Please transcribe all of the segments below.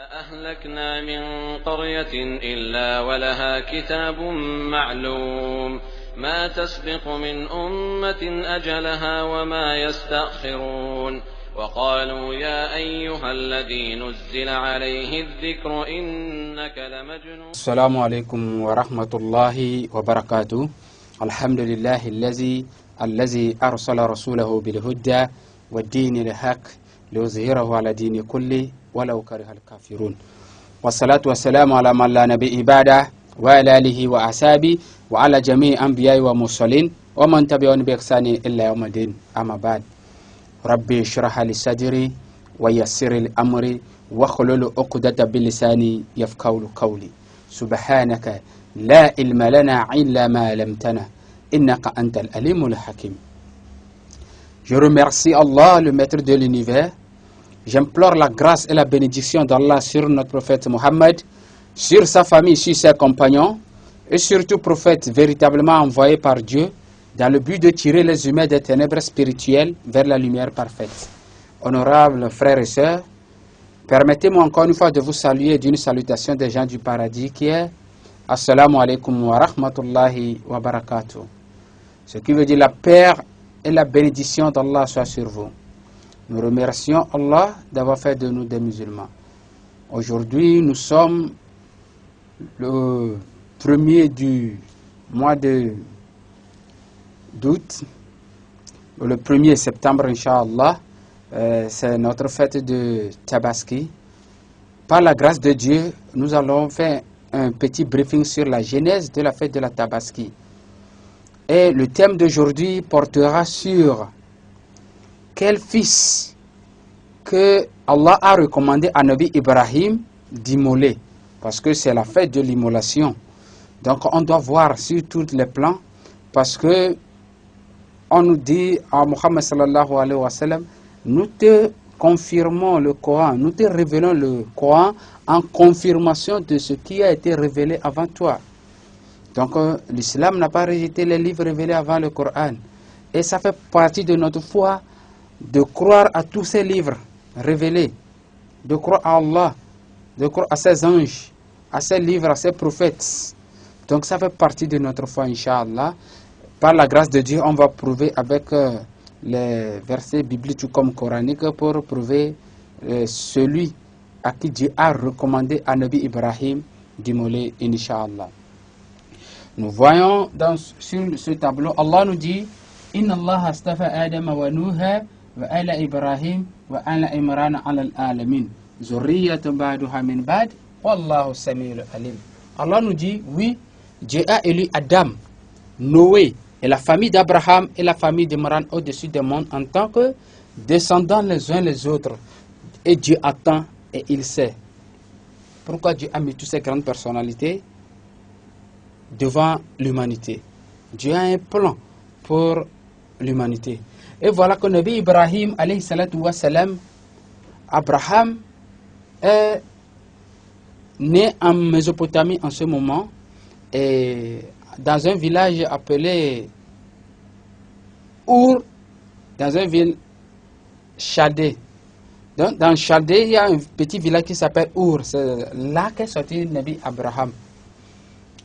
أهلكنا من قرية إلا ولها كتاب معلوم ما تسبق من أمة أجلها وما يستأخرون وقالوا يا أيها الذي نزل عليه الذكر إنك لمجنون. السلام عليكم ورحمة الله وبركاته. الحمد لله الذي أرسل رسوله بالهدى والدين الحق ليظهره على دين كله ولو كره الكافرون، والصلاة والسلام على من لا نبي بعده وعلى آله وأصحابه وعلى جميع أنبياء ومرسلين ومن تبعهم بإحسان إلى يوم الدين. أما بعد، ربي اشرح لي صدري ويسر لي أمري واحلل عقدة بلساني يفقهوا قولي. سبحانك لا علم لنا إلا ما علمتنا إنك أنت العليم الحكيم. Je remercie Allah, le maître de l'univers. J'implore la grâce et la bénédiction d'Allah sur notre prophète Mohammed, sur sa famille, sur ses compagnons, et surtout prophète véritablement envoyé par Dieu dans le but de tirer les humains des ténèbres spirituelles vers la lumière parfaite. Honorables frères et sœurs, permettez-moi encore une fois de vous saluer d'une salutation des gens du paradis qui est Assalamu alaikum wa rahmatullahi wa barakatuh. Ce qui veut dire la paix et la bénédiction d'Allah soit sur vous. Nous remercions Allah d'avoir fait de nous des musulmans. Aujourd'hui, nous sommes le 1er du mois d'août, le 1er septembre, Inch'Allah. C'est notre fête de Tabaski. Par la grâce de Dieu, nous allons faire un petit briefing sur la genèse de la fête de la Tabaski. Et le thème d'aujourd'hui portera sur quel fils que Allah a recommandé à Nabi Ibrahim d'immoler, parce que c'est la fête de l'immolation. Donc on doit voir sur tous les plans, parce que on nous dit à Muhammad sallallahu alayhi wa sallam, nous te confirmons le Coran, nous te révélons le Coran en confirmation de ce qui a été révélé avant toi. Donc l'islam n'a pas rejeté les livres révélés avant le Coran. Et ça fait partie de notre foi de croire à tous ces livres révélés, de croire à Allah, de croire à ses anges, à ses livres, à ses prophètes. Donc ça fait partie de notre foi, Inch'Allah. Par la grâce de Dieu, on va prouver avec les versets bibliques comme coraniques pour prouver celui à qui Dieu a recommandé à Nabi Ibrahim d'immoler, Inch'Allah. Nous voyons sur ce tableau, Allah nous dit Inna Allah astafa Adam wa Nuha wa ala Ibrahim wa ala Imran ala al-alamin zurriyatun ba'duha min ba'd wallahu samiul alim. Allah nous dit oui, Dieu a élu Adam, Noé et la famille d'Abraham et la famille d'Imran au-dessus des mondes en tant que descendants les uns les autres. Et Dieu attend et il sait. Pourquoi Dieu a mis toutes ces grandes personnalités devant l'humanité? Dieu a un plan pour l'humanité. Et voilà que Nabi Ibrahim, alayhi salatu wa salam, Abraham est né en Mésopotamie en ce moment, et dans un village appelé Our, dans une ville Chaldée. Donc, dans Chaldée, il y a un petit village qui s'appelle Our. C'est là qu'est sorti Nabi Abraham.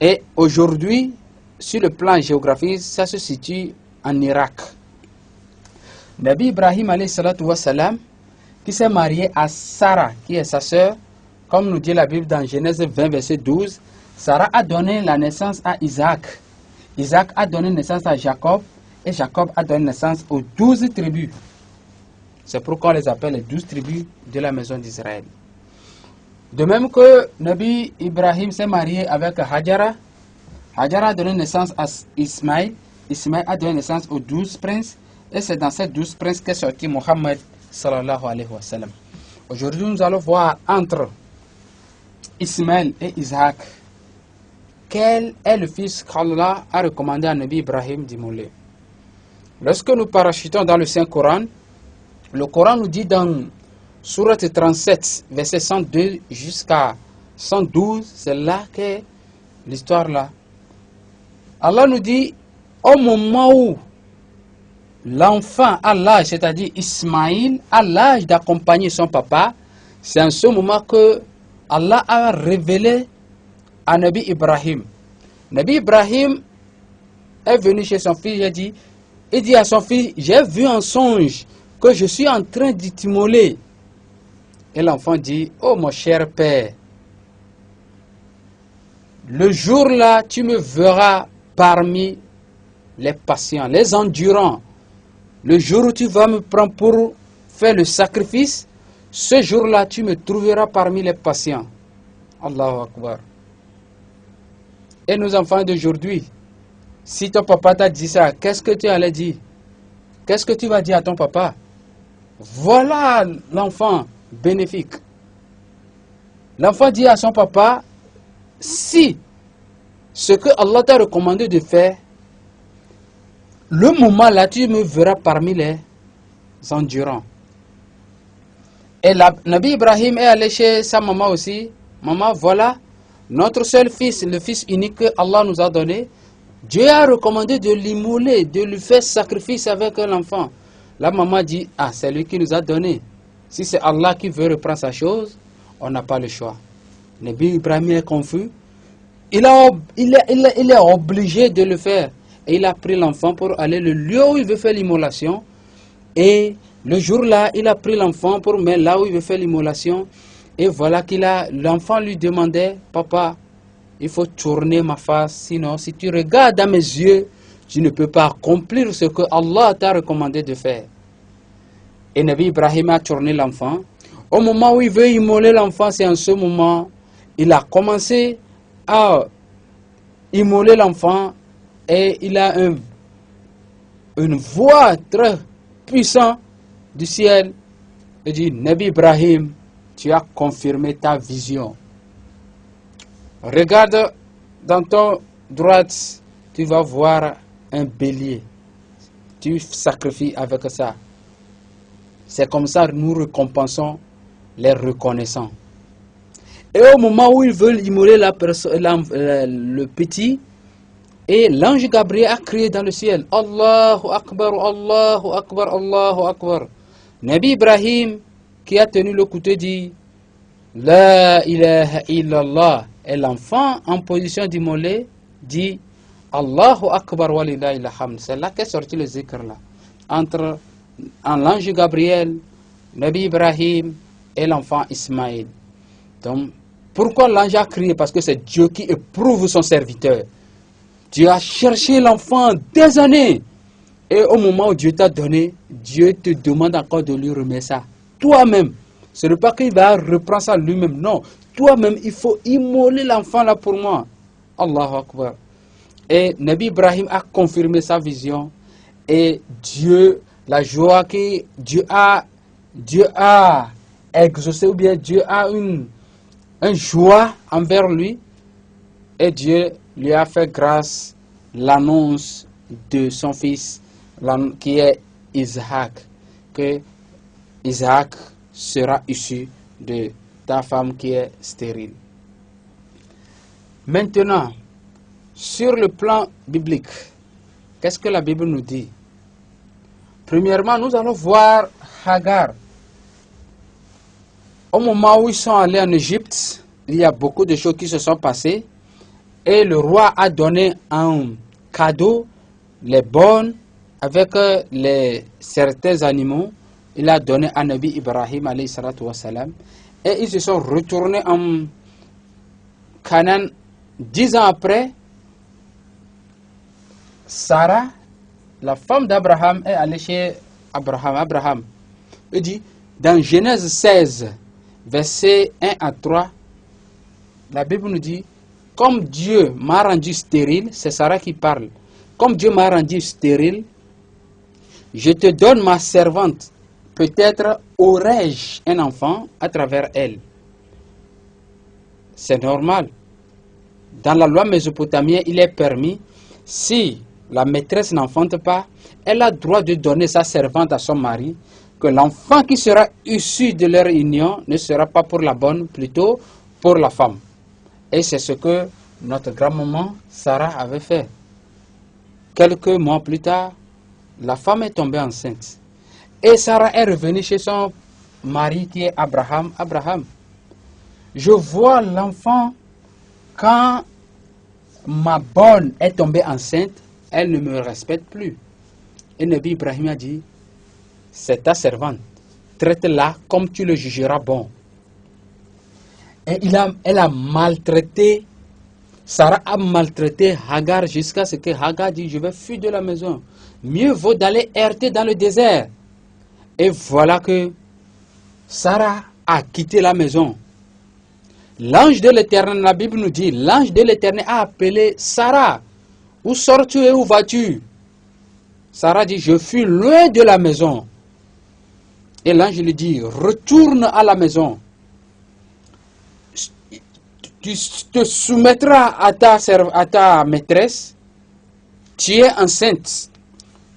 Et aujourd'hui, sur le plan géographique, ça se situe en Irak. Nabi Ibrahim alayhi salatu wa salam, qui s'est marié à Sarah, qui est sa sœur, comme nous dit la Bible dans Genèse 20, verset 12, Sarah a donné la naissance à Isaac. Isaac a donné naissance à Jacob, et Jacob a donné naissance aux 12 tribus. C'est pourquoi on les appelle les 12 tribus de la maison d'Israël. De même que Nabi Ibrahim s'est marié avec Hajara, Hajara a donné naissance à Ismaël, Ismaël a donné naissance aux 12 princes, et c'est dans ces 12 princes qu'est sorti Mohammed sallallahu alayhi wa sallam. Aujourd'hui, nous allons voir entre Ismaël et Isaac, quel est le fils qu'Allah a recommandé à Nabi Ibrahim d'immoler. Lorsque nous parachutons dans le Saint-Coran, le Coran nous dit dans Surat 37, verset 102 jusqu'à 112, c'est là qu'est l'histoire là. Allah nous dit, au moment où l'enfant a l'âge, c'est-à-dire Ismaïl, a l'âge d'accompagner son papa, c'est en ce moment que Allah a révélé à Nabi Ibrahim. Nabi Ibrahim est venu chez son fils, il dit à son fils, j'ai vu en songe que je suis en train de t'immoler. Et l'enfant dit, oh mon cher père, le jour-là, tu me verras parmi les patients, les endurants. Le jour où tu vas me prendre pour faire le sacrifice, ce jour-là, tu me trouveras parmi les patients. Allahu Akbar. Et nos enfants d'aujourd'hui, si ton papa t'a dit ça, qu'est-ce que tu allais dire? Qu'est-ce que tu vas dire à ton papa? Voilà l'enfant bénéfique. L'enfant dit à son papa, si ce que Allah t'a recommandé de faire, le moment là, tu me verras parmi les endurants. Et Nabi Ibrahim est allé chez sa maman aussi. Maman, voilà, notre seul fils, le fils unique que Allah nous a donné, Dieu a recommandé de l'immoler, de lui faire sacrifice avec l'enfant. La maman dit, ah, c'est lui qui nous a donné. Si c'est Allah qui veut reprendre sa chose, on n'a pas le choix. Nabi Ibrahim est confus. Il est obligé de le faire. Et il a pris l'enfant pour aller le lieu où il veut faire l'immolation. Et le jour-là, il a pris l'enfant pour mettre là où il veut faire l'immolation. Et voilà l'enfant lui demandait, papa, il faut tourner ma face, sinon si tu regardes dans mes yeux, tu ne peux pas accomplir ce que Allah t'a recommandé de faire. Et Nabi Ibrahim a tourné l'enfant. Au moment où il veut immoler l'enfant, c'est en ce moment, il a commencé à immoler l'enfant et il a une voix très puissante du ciel. Il dit, Nabi Ibrahim, tu as confirmé ta vision. Regarde dans ton droite, tu vas voir un bélier. Tu sacrifies avec ça. C'est comme ça que nous récompensons les reconnaissants. Et au moment où ils veulent immoler le petit, et l'ange Gabriel a crié dans le ciel, Allahu Akbar, Allahu Akbar, Allahu Akbar. Nabi Ibrahim, qui a tenu le couteau, dit, La ilaha illallah. Et l'enfant en position d'immoler dit, Allahu Akbar wa lillahi alhamd. C'est là qu'est sorti le zikr là. Entre l'ange Gabriel, Nabi Ibrahim et l'enfant Ismaïl. Donc, pourquoi l'ange a crié? Parce que c'est Dieu qui éprouve son serviteur. Dieu a cherché l'enfant des années. Et au moment où Dieu t'a donné, Dieu te demande encore de lui remettre ça. Toi-même. Ce n'est pas qu'il va reprendre ça lui-même. Non. Toi-même, il faut immoler l'enfant là pour moi. Allahu Akbar. Et Nabi Ibrahim a confirmé sa vision. Et Dieu, la joie que Dieu a exaucé, ou bien Dieu a une joie envers lui. Et Dieu lui a fait grâce l'annonce de son fils, qui est Isaac. Que Isaac sera issu de ta femme qui est stérile. Maintenant, sur le plan biblique, qu'est-ce que la Bible nous dit? Premièrement, nous allons voir Hagar. Au moment où ils sont allés en Égypte, il y a beaucoup de choses qui se sont passées. Et le roi a donné un cadeau, les bonnes, avec certains animaux. Il a donné à Nabi Ibrahim, alayhi salatu wassalam. Et ils se sont retournés en Canaan. 10 ans après, Sarah, la femme d'Abraham, est allée chez Abraham. Il dit, dans Genèse 16, versets 1 à 3, la Bible nous dit, comme Dieu m'a rendu stérile, c'est Sarah qui parle, comme Dieu m'a rendu stérile, je te donne ma servante, peut-être aurais-je un enfant à travers elle. C'est normal. Dans la loi mésopotamienne, il est permis, si la maîtresse n'enfante pas, elle a le droit de donner sa servante à son mari, que l'enfant qui sera issu de leur union ne sera pas pour la bonne, plutôt pour la femme. Et c'est ce que notre grand-maman Sarah avait fait. Quelques mois plus tard, la femme est tombée enceinte. Et Sarah est revenue chez son mari qui est Abraham. Je vois l'enfant, quand ma bonne est tombée enceinte, elle ne me respecte plus. Et Nabi Ibrahim a dit, c'est ta servante, traite-la comme tu le jugeras bon. Et elle a maltraité, Sarah a maltraité Hagar jusqu'à ce que Hagar dit, je vais fuir de la maison. Mieux vaut d'aller errer dans le désert. Et voilà que Sarah a quitté la maison. L'ange de l'Éternel, la Bible nous dit, l'ange de l'Éternel a appelé Sarah. Où sors-tu et où vas-tu? Sarah dit, je fuis loin de la maison. Et l'ange lui dit, retourne à la maison. Tu te soumettras à ta maîtresse. Tu es enceinte.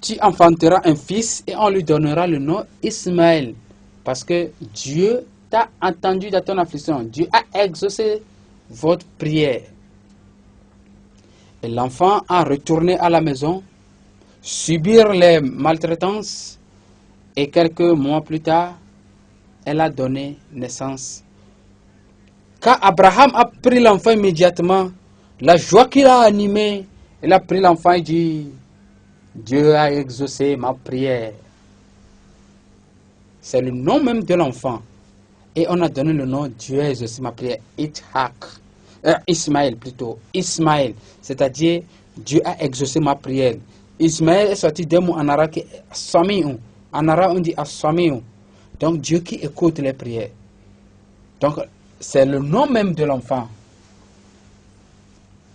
Tu enfanteras un fils et on lui donnera le nom Ismaël. Parce que Dieu t'a entendu dans ton affliction. Dieu a exaucé votre prière. Et l'enfant a retourné à la maison, subir les maltraitances, et quelques mois plus tard, elle a donné naissance. Quand Abraham a pris l'enfant immédiatement, la joie qu'il a animée, il a pris l'enfant et dit, Dieu a exaucé ma prière. C'est le nom même de l'enfant. Et on a donné le nom, Dieu a exaucé ma prière, Ismaël plutôt, Ismaël, c'est-à-dire Dieu a exaucé ma prière. Ismaël est sorti d'un mot en arabe qui est Sami'u. En arabe on dit As-Sami'u. Donc Dieu qui écoute les prières. Donc c'est le nom même de l'enfant.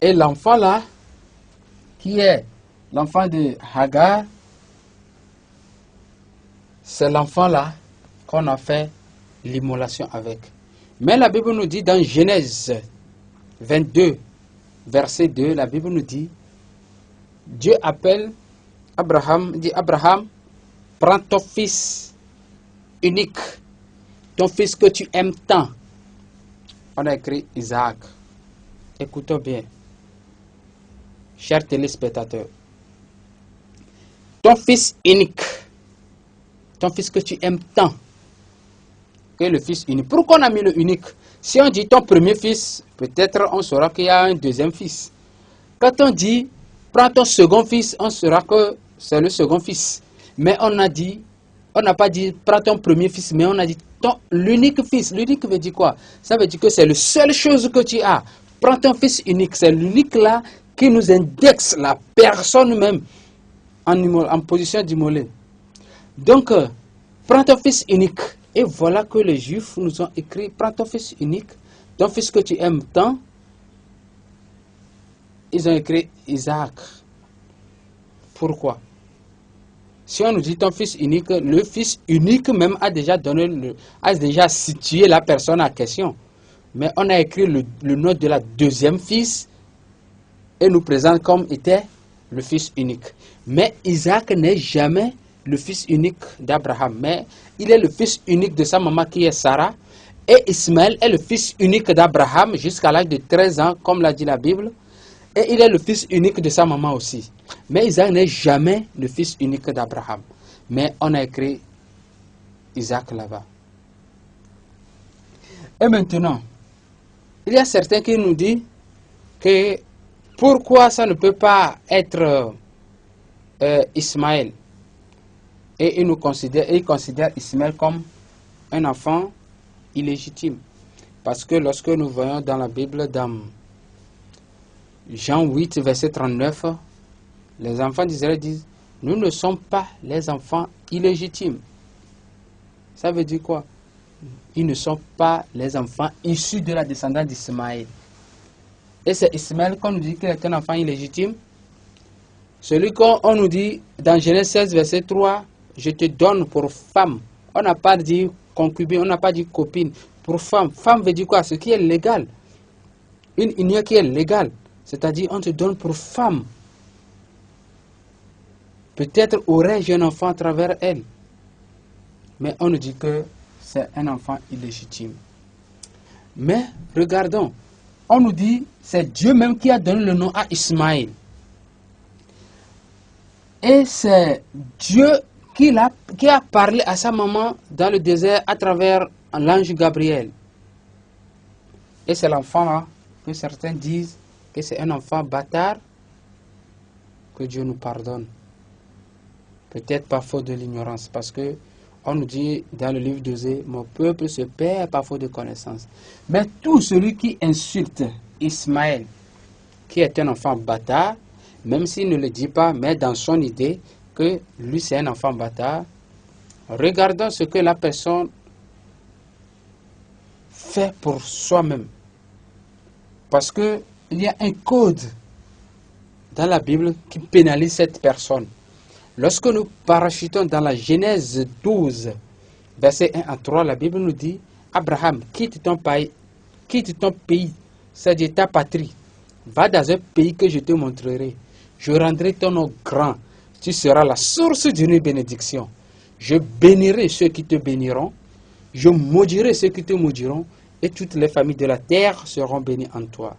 Et l'enfant là, qui est l'enfant de Hagar, c'est l'enfant là qu'on a fait l'immolation avec. Mais la Bible nous dit dans Genèse 22, verset 2, la Bible nous dit, Dieu appelle Abraham, dit Abraham, prends ton fils unique, ton fils que tu aimes tant. On a écrit Isaac. Écoutons bien, chers téléspectateurs. Ton fils unique, ton fils que tu aimes tant, que le fils unique. Pourquoi on a mis le unique? Si on dit ton premier fils, peut-être on saura qu'il y a un deuxième fils. Quand on dit prends ton second fils, on saura que c'est le second fils. Mais on n'a pas dit prends ton premier fils, mais on a dit l'unique fils. L'unique veut dire quoi? Ça veut dire que c'est la seule chose que tu as. Prends ton fils unique. C'est l'unique là qui nous indexe la personne même en position d'immolé. Donc, prends ton fils unique. Et voilà que les Juifs nous ont écrit, prends ton fils unique, ton fils que tu aimes tant. Ils ont écrit Isaac. Pourquoi? Si on nous dit ton fils unique, le fils unique même a déjà situé la personne en question. Mais on a écrit le nom de la deuxième fils et nous présente comme était le fils unique. Mais Isaac n'est jamais le fils unique d'Abraham, mais il est le fils unique de sa maman qui est Sarah. Et Ismaël est le fils unique d'Abraham jusqu'à l'âge de 13 ans, comme l'a dit la Bible. Et il est le fils unique de sa maman aussi. Mais Isaac n'est jamais le fils unique d'Abraham. Mais on a écrit Isaac là-bas. Et maintenant, il y a certains qui nous disent que pourquoi ça ne peut pas être Ismaël. Et ils considèrent Ismaël comme un enfant illégitime. Parce que lorsque nous voyons dans la Bible, dans Jean 8, verset 39, les enfants d'Israël disent, nous ne sommes pas les enfants illégitimes. Ça veut dire quoi? Ils ne sont pas les enfants issus de la descendance d'Ismaël. Et c'est Ismaël qu'on nous dit qu'il est un enfant illégitime. Celui qu'on nous dit dans Genèse 16, verset 3, je te donne pour femme. On n'a pas dit concubine, on n'a pas dit copine. Pour femme. Femme veut dire quoi? Ce qui est légal. Une union qui est légale. C'est-à-dire, on te donne pour femme. Peut-être aurais-je un enfant à travers elle. Mais on nous dit que c'est un enfant illégitime. Mais, regardons. On nous dit, c'est Dieu même qui a donné le nom à Ismaël. Et c'est Dieu qui a parlé à sa maman dans le désert à travers l'ange Gabriel. Et c'est l'enfant là que certains disent que c'est un enfant bâtard, que Dieu nous pardonne. Peut-être par faute de l'ignorance, parce que on nous dit dans le livre d'Osée, mon peuple se perd par faute de connaissance. Mais tout celui qui insulte Ismaël, qui est un enfant bâtard, même s'il ne le dit pas, mais dans son idée que lui c'est un enfant bâtard, regardons ce que la personne fait pour soi-même. Parce qu'il y a un code dans la Bible qui pénalise cette personne. Lorsque nous parachutons dans la Genèse 12, verset 1 à 3, la Bible nous dit, Abraham, quitte ton pays, c'est-à-dire ta patrie, va dans un pays que je te montrerai. Je rendrai ton nom grand. Tu seras la source d'une bénédiction. Je bénirai ceux qui te béniront. Je maudirai ceux qui te maudiront. Et toutes les familles de la terre seront bénies en toi.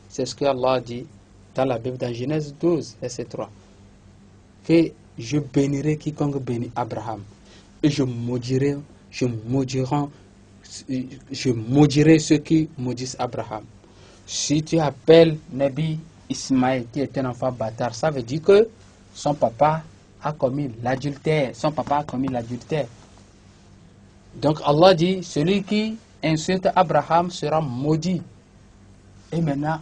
C'est ce que Allah dit dans la Bible, dans Genèse 12, verset 3. Que je bénirai quiconque bénit Abraham. Et je maudirai ceux qui maudissent Abraham. Si tu appelles Nabi Ismaël, qui est un enfant bâtard, ça veut dire que son papa a commis l'adultère. Son papa a commis l'adultère. Donc Allah dit, celui qui insulte Abraham sera maudit. Et maintenant,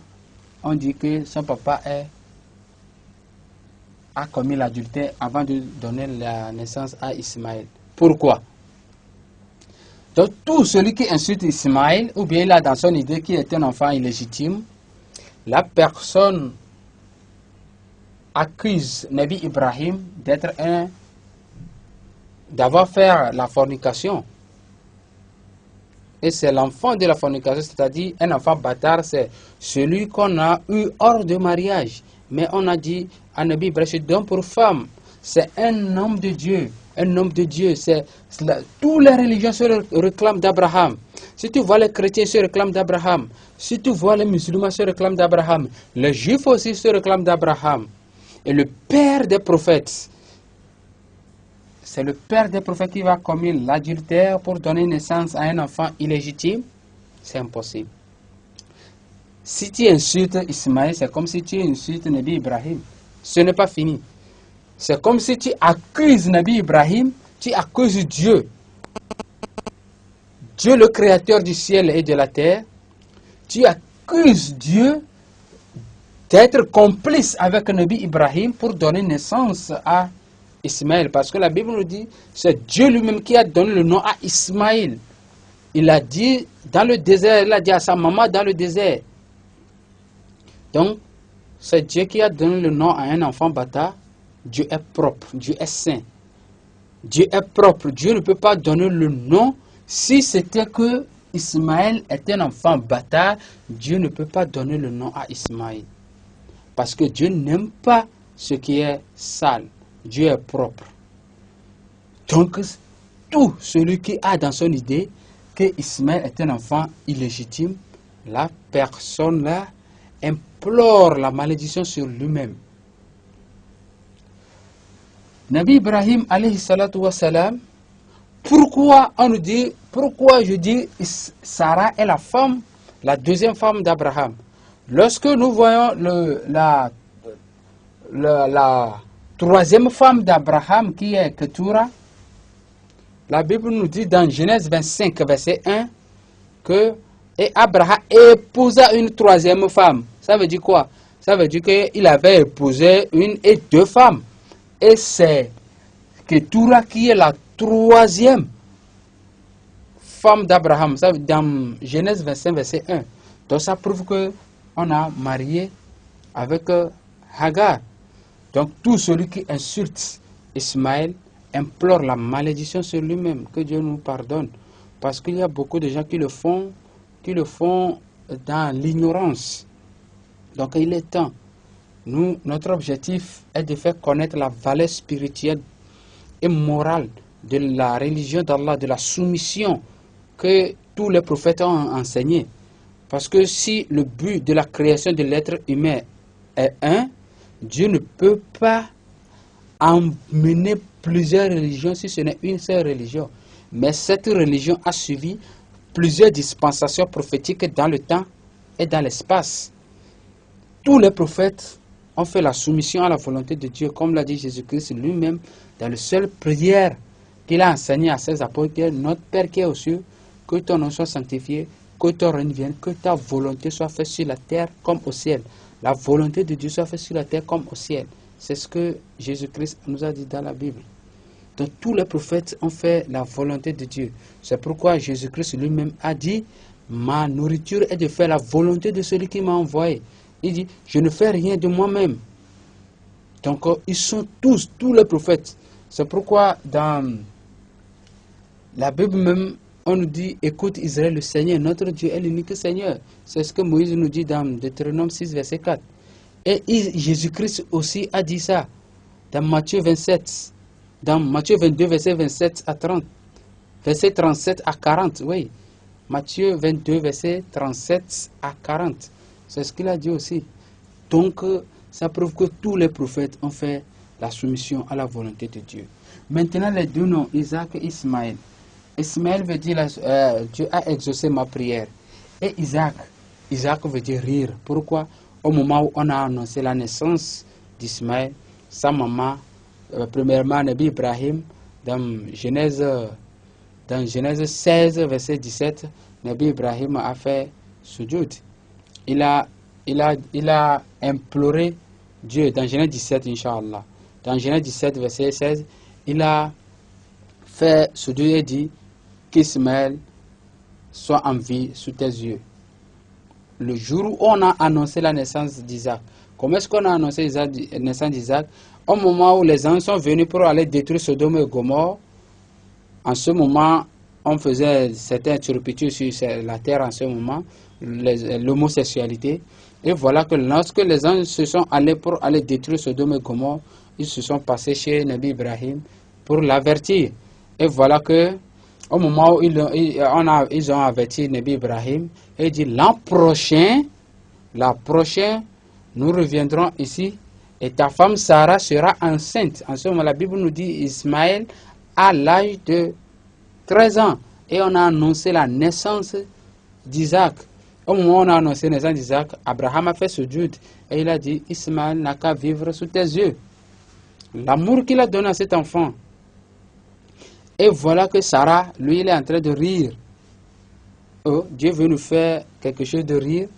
on dit que son papa a commis l'adultère avant de donner la naissance à Ismaël. Pourquoi? Donc tout celui qui insulte Ismaël, ou bien il a dans son idée qu'il est un enfant illégitime, la personne accuse Nabi Ibrahim d'avoir fait la fornication. Et c'est l'enfant de la fornication, c'est-à-dire un enfant bâtard, c'est celui qu'on a eu hors de mariage. Mais on a dit à Nabi Ibrahim, je donne pour femme. C'est un homme de Dieu. Un homme de Dieu. Toutes les religions se réclament d'Abraham. Si tu vois les chrétiens se réclament d'Abraham. Si tu vois les musulmans se réclament d'Abraham. Les juifs aussi se réclament d'Abraham. Et le père des prophètes, c'est le père des prophètes qui va commettre l'adultère pour donner naissance à un enfant illégitime. C'est impossible. Si tu insultes Ismaël, c'est comme si tu insultes Nabi Ibrahim. Ce n'est pas fini. C'est comme si tu accuses Nabi Ibrahim, tu accuses Dieu. Dieu, le créateur du ciel et de la terre. Tu accuses Dieu d'être complice avec Nabi Ibrahim pour donner naissance à Ismaël. Parce que la Bible nous dit, c'est Dieu lui-même qui a donné le nom à Ismaël. Il a dit dans le désert, il a dit à sa maman dans le désert. Donc, c'est Dieu qui a donné le nom à un enfant bâtard. Dieu est propre, Dieu est saint. Dieu est propre, Dieu ne peut pas donner le nom. Si c'était que Ismaël est un enfant bâtard, Dieu ne peut pas donner le nom à Ismaël. Parce que Dieu n'aime pas ce qui est sale. Dieu est propre. Donc, tout celui qui a dans son idée que Ismaël est un enfant illégitime, la personne là implore la malédiction sur lui-même. Nabi Ibrahim alayhi salatu wa salam, pourquoi je dis Sarah est la femme, la deuxième femme d'Abraham? Lorsque nous voyons la troisième femme d'Abraham qui est Ketura, la Bible nous dit dans Genèse 25 verset 1 que et Abraham épousa une troisième femme. Ça veut dire quoi? Ça veut dire qu'il avait épousé une et deux femmes. Et c'est Ketura qui est la troisième femme d'Abraham. Dans Genèse 25 verset 1. Donc ça prouve que on a marié avec Hagar. Donc tout celui qui insulte Ismaël implore la malédiction sur lui-même. Que Dieu nous pardonne. Parce qu'il y a beaucoup de gens qui le font dans l'ignorance. Donc il est temps. Notre objectif est de faire connaître la valeur spirituelle et morale de la religion d'Allah, de la soumission que tous les prophètes ont enseigné. Parce que si le but de la création de l'être humain est un, Dieu ne peut pas emmener plusieurs religions si ce n'est une seule religion. Mais cette religion a suivi plusieurs dispensations prophétiques dans le temps et dans l'espace. Tous les prophètes ont fait la soumission à la volonté de Dieu, comme l'a dit Jésus-Christ lui-même dans la seule prière qu'il a enseignée à ses apôtres: notre Père qui est aux cieux, que ton nom soit sanctifié, que ton règne vienne, que ta volonté soit faite sur la terre comme au ciel. La volonté de Dieu soit faite sur la terre comme au ciel. C'est ce que Jésus-Christ nous a dit dans la Bible. Donc tous les prophètes ont fait la volonté de Dieu. C'est pourquoi Jésus-Christ lui-même a dit: ma nourriture est de faire la volonté de celui qui m'a envoyé. Il dit: je ne fais rien de moi-même. Donc ils sont tous les prophètes. C'est pourquoi dans la Bible même, on nous dit: écoute Israël, le Seigneur, notre Dieu est l'unique Seigneur. C'est ce que Moïse nous dit dans Deutéronome 6, verset 4. Et Jésus-Christ aussi a dit ça dans Matthieu 27. Dans Matthieu 22, verset 27 à 30. Verset 37 à 40, oui. Matthieu 22, verset 37 à 40. C'est ce qu'il a dit aussi. Donc, ça prouve que tous les prophètes ont fait la soumission à la volonté de Dieu. Maintenant, les deux noms, Isaac et Ismaël. Ismaël veut dire Dieu a exaucé ma prière. Et Isaac veut dire rire. Pourquoi? Au moment où on a annoncé la naissance d'Ismaël, sa maman, premièrement, Nabi Ibrahim, dans Genèse 16, verset 17, Nabi Ibrahim a fait sujoud. Il a imploré Dieu dans Genèse 17, Inch'Allah. Dans Genèse 17, verset 16, il a fait sujoud et dit qu'Ismaël soit en vie sous tes yeux. Le jour où on a annoncé la naissance d'Isaac. Comment est-ce qu'on a annoncé la naissance d'Isaac? Au moment où les anges sont venus pour aller détruire Sodome et Gomorrhe, en ce moment, on faisait certaines turpitudes sur la terre en ce moment, l'homosexualité. Et voilà que lorsque les anges se sont allés pour aller détruire Sodome et Gomorrhe, ils se sont passés chez Nabi Ibrahim pour l'avertir. Et voilà que au moment où ils ont averti Nabi Ibrahim, et dit: l'an prochain, nous reviendrons ici et ta femme Sarah sera enceinte. En ce moment, la Bible nous dit Ismaël à l'âge de 13 ans. Et on a annoncé la naissance d'Isaac. Au moment où on a annoncé la naissance d'Isaac, Abraham a fait sujoud et il a dit: Ismaël n'a qu'à vivre sous tes yeux. L'amour qu'il a donné à cet enfant. Et voilà que Sarah, lui, il est en train de rire. Oh, Dieu veut nous faire quelque chose de rire.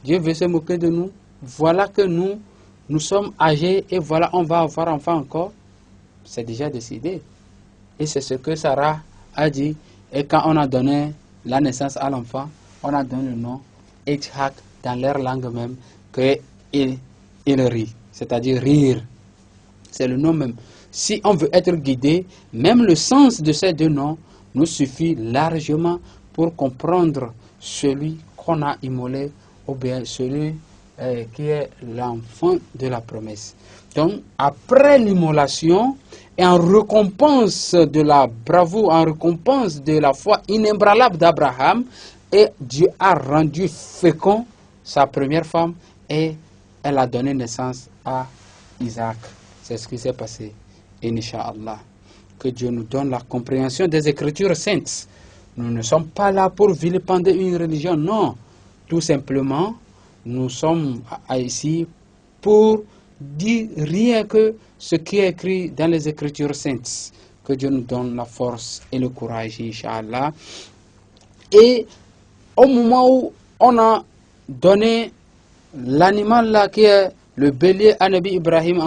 Dieu veut se moquer de nous. Voilà que nous sommes âgés et voilà, on va avoir enfant encore. C'est déjà décidé. Et c'est ce que Sarah a dit. Et quand on a donné la naissance à l'enfant, on a donné le nom Ishaq dans leur langue même, qu'il rit. C'est-à-dire rire. C'est le nom même. Si on veut être guidé, même le sens de ces deux noms nous suffit largement pour comprendre celui qu'on a immolé ou bien celui qui est l'enfant de la promesse. Donc, après l'immolation et en récompense de la bravoure, en récompense de la foi inébranlable d'Abraham, et Dieu a rendu fécond sa première femme et elle a donné naissance à Isaac. C'est ce qui s'est passé. Inch'Allah, que Dieu nous donne la compréhension des Écritures saintes. Nous ne sommes pas là pour vilipender une religion, non. Tout simplement, nous sommes ici pour dire rien que ce qui est écrit dans les Écritures saintes. Que Dieu nous donne la force et le courage, Inch'Allah. Et au moment où on a donné l'animal là qui est le bélier à Nabi Ibrahim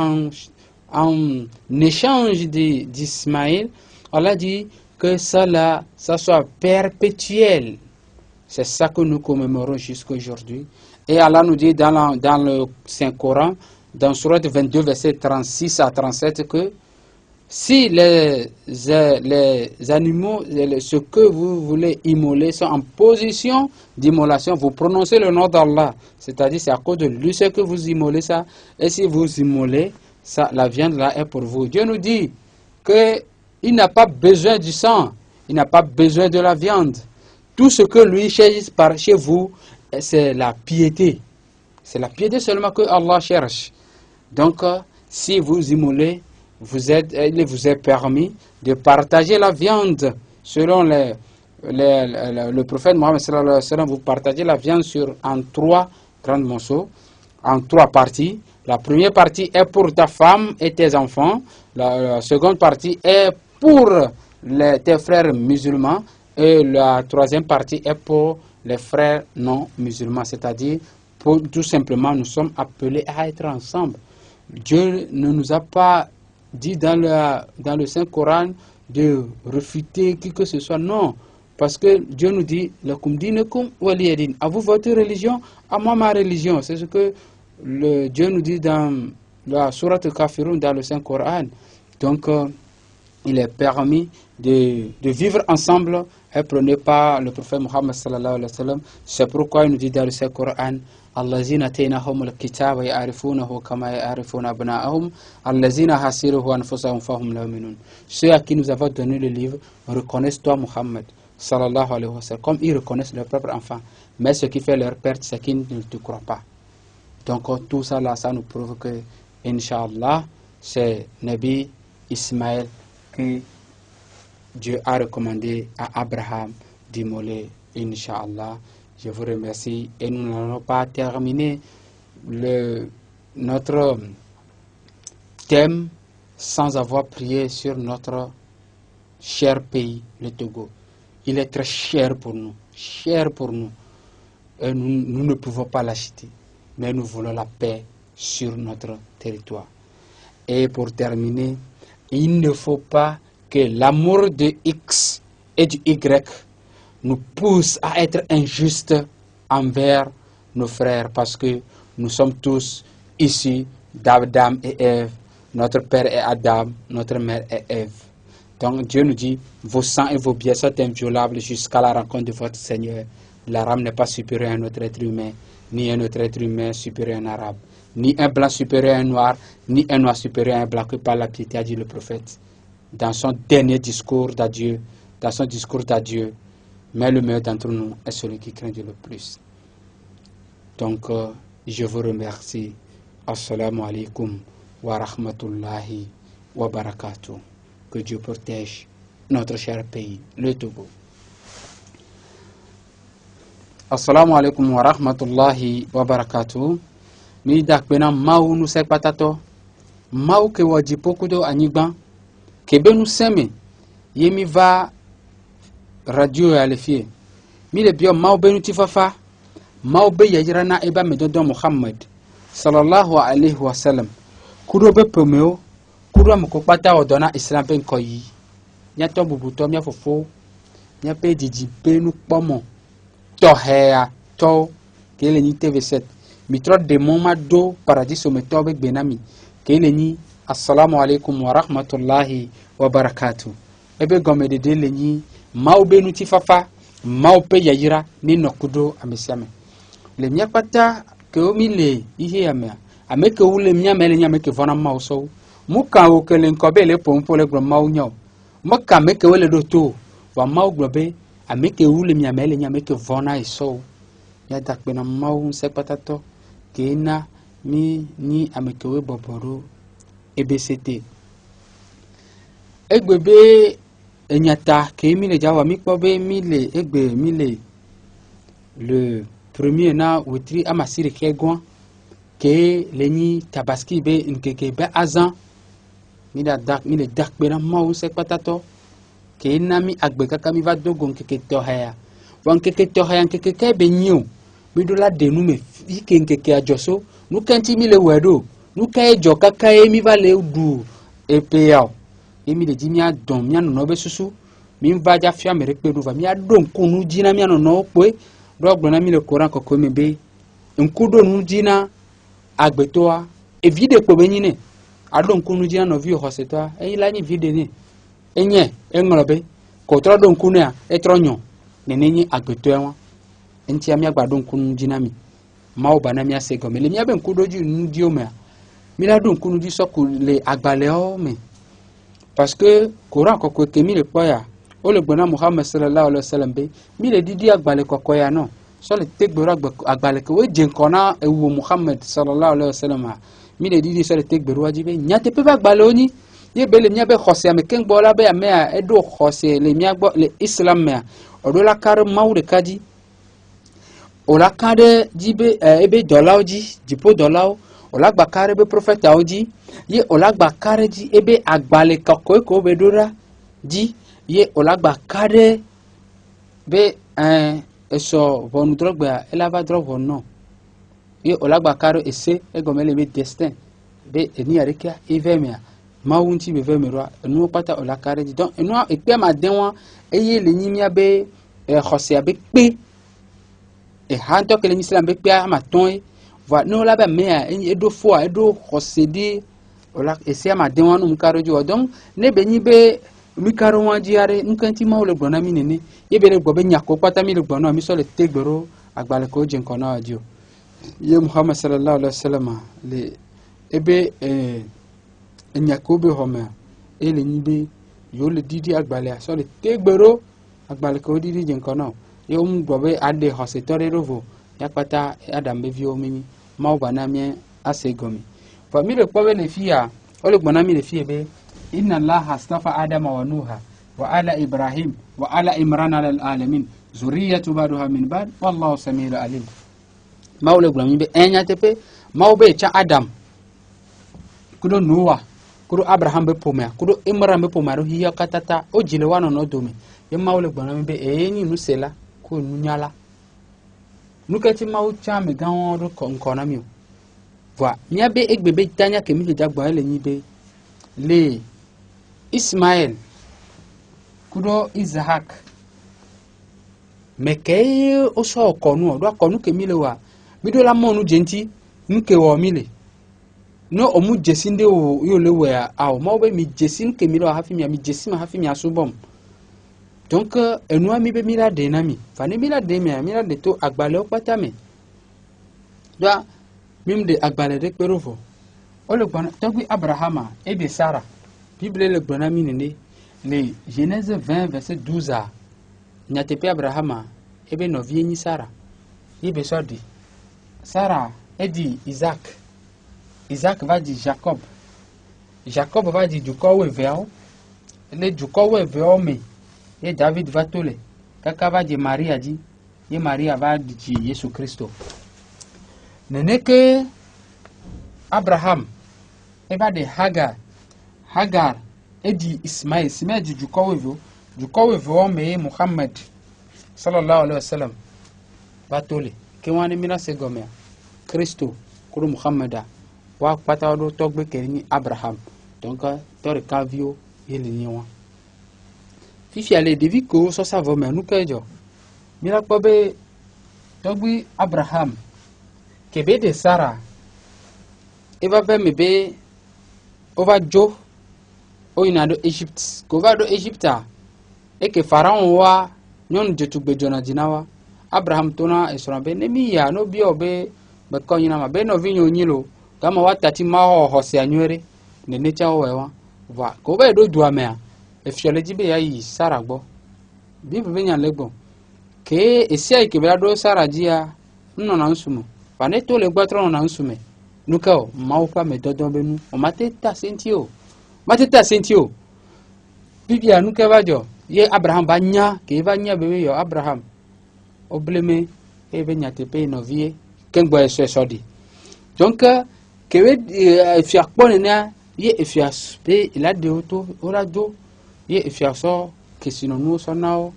en échange d'Ismaël, Allah dit que ça soit perpétuel. C'est ça que nous commémorons jusqu'à aujourd'hui. Et Allah nous dit dans le Saint-Coran, dans Surat 22, verset 36 à 37, que si les animaux, ce que vous voulez immoler, sont en position d'immolation, vous prononcez le nom d'Allah. C'est-à-dire, c'est à cause de lui ce que vous immolez ça. Et si vous immolez, ça, la viande là est pour vous. Dieu nous dit qu'il n'a pas besoin du sang, il n'a pas besoin de la viande. Tout ce que lui cherche par chez vous, c'est la piété. C'est la piété seulement que Allah cherche. Donc, si vous immolez, il vous est permis de partager la viande selon le prophète Mohammed sallallahu alayhi wa sallam, vous partagez la viande en 3 grands morceaux, en 3 parties. La première partie est pour ta femme et tes enfants. La seconde partie est pour tes frères musulmans. Et la troisième partie est pour les frères non musulmans. C'est-à-dire, tout simplement, nous sommes appelés à être ensemble. Dieu ne nous a pas dit dans le Saint-Coran de refuter qui que ce soit. Non. Parce que Dieu nous dit, à vous votre religion, à moi ma religion. C'est ce que Dieu nous dit dans la sourate Al-Kafirun, dans le Saint-Coran. Donc, il est permis de vivre ensemble et prôné par le prophète Muhammad sallallahu alayhi wa sallam. C'est pourquoi il nous dit dans le Saint-Coran, Allazina ataynahum al-kitaba ya'rifunahu kama ya'rifuna abna'ahum allazina hasiruhu anfusahum fahum la yu'minun. Ceux à qui nous avons donné le livre reconnaissent toi Muhammad sallallahu alayhi wa sallam comme ils reconnaissent leurs propres enfants. Mais ce qui fait leur perte, c'est qu'ils ne te croient pas. Donc tout ça là, ça nous prouve que Inch'Allah, c'est Nabi Ismaël que Dieu a recommandé à Abraham d'immoler. Inch'Allah, je vous remercie et nous n'allons pas terminer notre thème sans avoir prié sur notre cher pays, le Togo. Il est très cher pour nous, et nous ne pouvons pas l'acheter, mais nous voulons la paix sur notre territoire. Et pour terminer, il ne faut pas que l'amour de X et du Y nous pousse à être injustes envers nos frères, parce que nous sommes tous issus d'Adam et Ève. Notre père est Adam, notre mère est Ève. Donc Dieu nous dit, vos sangs et vos biens sont inviolables jusqu'à la rencontre de votre Seigneur. L'arabe n'est pas supérieur à un autre être humain, ni un autre être humain supérieur à un arabe, ni un blanc supérieur à un noir, ni un noir supérieur à un blanc, que par la piété a dit le prophète. Dans son dernier discours d'adieu, mais le meilleur d'entre nous est celui qui craint Dieu le plus. Donc, je vous remercie. Assalamu alaikum wa rahmatullahi wa barakatuh. Que Dieu protège notre cher pays, le Togo. Assalamu alaikum wa rahmatullahi wa barakatuh. Mi dakbena mau nu se patato. Mau ke wajipo kudo anigban. Kebe nu seme. Yemi va radio ya lefie. Mi le bio mau benu tifafa. Mau be yajirana eba medodo Muhammad sallallahu alaihi wasallam. Kudo be pemeo. Kudo amko pata odona Islam ben koyi. Nyato bubuto mia fofo. Nya pe didi pe nu pomo. Tohea to kele ni TV7 mitro de moma do paradiso metobe benami kele ni assalamu alaikum wa rahmatullahi wa barakatuh ebe gomede de le ni maube nuti fafa maupe yayira ni nokudo amesiame le mia pata ke o mi le ihe amea ameke ule mia mele nya meke vona mauso muka o kele nkobe le pompo le gro mau nyo muka meke wele do to wa mau globe ameke ule mi amele nya meke vona iso ya dakbena mau se patato kena mi ni ameke we boboro EBCT egbebe enyata ke mi le jawa mi pobe mi le egbe mi le premier na wetri amasiri ke gwan ke leni tabaski be nkeke be azan mi le dakbena mau se patato ke nami agbe kaka mi va dogo nkeke tohaya wan keke tohaya nkeke ke be nyu mi do la de nu me ike nkeke ajoso nu kenti mi le wedo nu ka ejo kaka e mi va le du epea e mi le di mi adon mi anu no be susu mi va ja fia mere pe nu va mi adon kunu jina mi anu no pe do gbo na mi le Quran kokko me be nkudo nu jina agbe toa e vide ko be nyine adon kunu jina no vi ho se toa e la ni vide ni enye engolobe ko tro don kunu ya etronyo nenenyi agbeto enwa enti ami agbado nkunu jinami ma oba na mi asego me le mi abe nkudo ji nudi o me mi la don kunu ji soku le agbale o me parce que Quran kokko ke mi le poya o le gbona Muhammad sallallahu alaihi wasallam be mi le didi agbale kokko ya no so le tegboro agbale ke we jenkona ewu Muhammad sallallahu alaihi wasallam mi le didi so le tegboro wajibe nyate pe agbale oni ye bele miabe khose ame kengbola be amea edo khose le miagbo le Islam mea odo la kare mau de kadi o la kare jibe ebe dolaoji jipo dolao o la gba kare be prophète aoji ye o la gba kare ji ebe agbale kokoi ko be dora ji ye o la gba kare be eso vonu drogba elava drogo no ye o la gba kare ese egomele be destin be eni arekia evemia mawunti be vemero enu pata o la kare ji donc enu ekpe ma denwa eye le nyimia be khosia be pe e hanto ke le nyislam be pe ma ton va no la ba mea edo fo edo khosedi o la ese ma denwa no mkaro ji donc ne be nyi be mikaro wa jiare nkanti mawle gbona mi nene ye be le gbo be nyako pata mi le gbona mi so le tegbero agbale ko jin kona adio ye Muhammad sallallahu alaihi wasallam le ebe enyakobe homa ele nyibe yo le didi agbale so le tegbero agbale ko didi jenkono yo mgbobe ade hosetore rovo yakpata adam be vio mimi maubana mi asegomi fa mi le pobe le fia o le gbona mi le fie be inna allaha astafa adama wa nuha wa ala ibrahim wa ala imran ala alamin zuriyatu baduha min bad wallahu samiul alim maule gbona mi be enya tepe maube cha adam kudo nuwa kudo abraham be poma kudo imran be poma ro hiya katata o jile wano no domi ye maule gbona mi be eni nusela ko nunyala nukati mau cha me gan ro konkona mi wa mia be egbebe tanya ke mi le jagba ele nyi be le Ismaël kudo Isaac mekeye o so konu do konu ke mi le wa mi do la monu jenti nke wo mi le no omu jesinde o yo le wa a o mo be mi jesin ke mi lo hafi mi jesim hafi mi asubom donc enua mi be mi la de na mi fani mi la de mi la de to agbale o pata mi do mim de agbale de perovo o le gbona togui abrahama e be sara bible le gbona mi nene le Genèse 20 verset 12 a nyatepe abrahama e be no vie ni sara e be sodi sara e di Isaac va di Jacob va di dukowe veo le dukowe veo me et David va tole kaka va di Maria di ye Maria va di Yesu Kristo nene ke Abraham e va de Hagar e di Ismaël di dukowe veo me Muhammad sallallahu alaihi wasallam va tole ke wani mina se gomea Kristo kuru Muhammada wa pata do togbe kerini Abraham donc tore kavio yele niwa fifi ale devi ko so savo me nu kejo mira pobe togbe Abraham kebe de Sarah eva be mebe over jo o inado Egypt ko va do Egypta e ke pharaon wa nyon jetugbe jona jinawa Abraham tona esrobe nemi ya no bi obe be ko nyina ma be no vinyo nyilo kama watati ma ho se anwere ne necha wewa va ko be do duamea e fiole jibe ya yi Sara gbo bi be nya legbo ke esia ke be do Sara jia nno na nsumo fa ne to le gbotro na nsume nuka o ma upa me dodon benu o mateta sentio bibia nuka bajo ye Abraham banya ke banya be yo Abraham obleme e be nya tepe no vie kengbo eso sodi donc kewe fiakpone na ye efias pe ila de auto ora do ye efiaso kesino nu so nao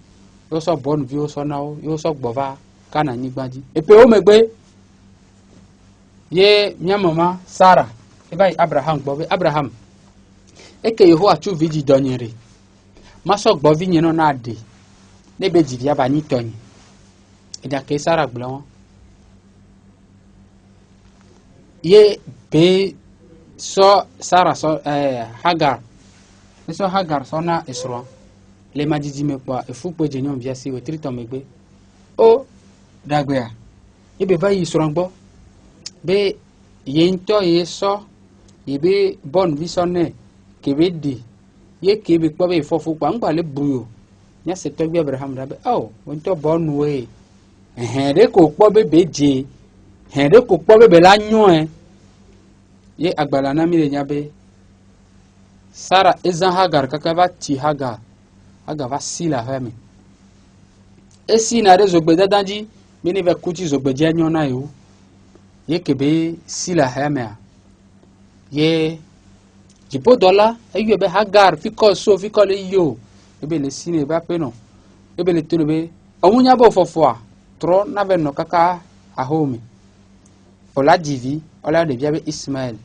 yo so bonne vie so nao yo so gbova kana nyigbaji e pe o megbe ye nya mama Sarah e bai Abraham gbobe Abraham e ke yeho atu viji donyere maso gbovi nyeno na ade ne be jiri aba ni tonyi e da ke Sarah gblo ye be so Sarah so Hagar so Hagar so na Isro le majiji me kwa efupo jenyon biasi we trito megbe o dagbea ye be vai Isro ngbo be ye nto ye so ye be bon visone ke be di ye ke be kwa be fofu kwa ngba le buyo nya se to bi Abraham da be o nto bon we de ko po be beje de ko po be la nyon ye agbala na mire nyabe Sara ezan Hagar kaka va ti Hagar va sila hame et si na de zogbe dadanji bini ve kuti zogbe janyo na yo ye kebe si la hamea ye jipo dola ayo be Hagar fiko so fiko le yo ebe le sine ba peno ebe le tebe awunya bo fofo tro na be no kaka ahome ola divi ola de biabe Ismaël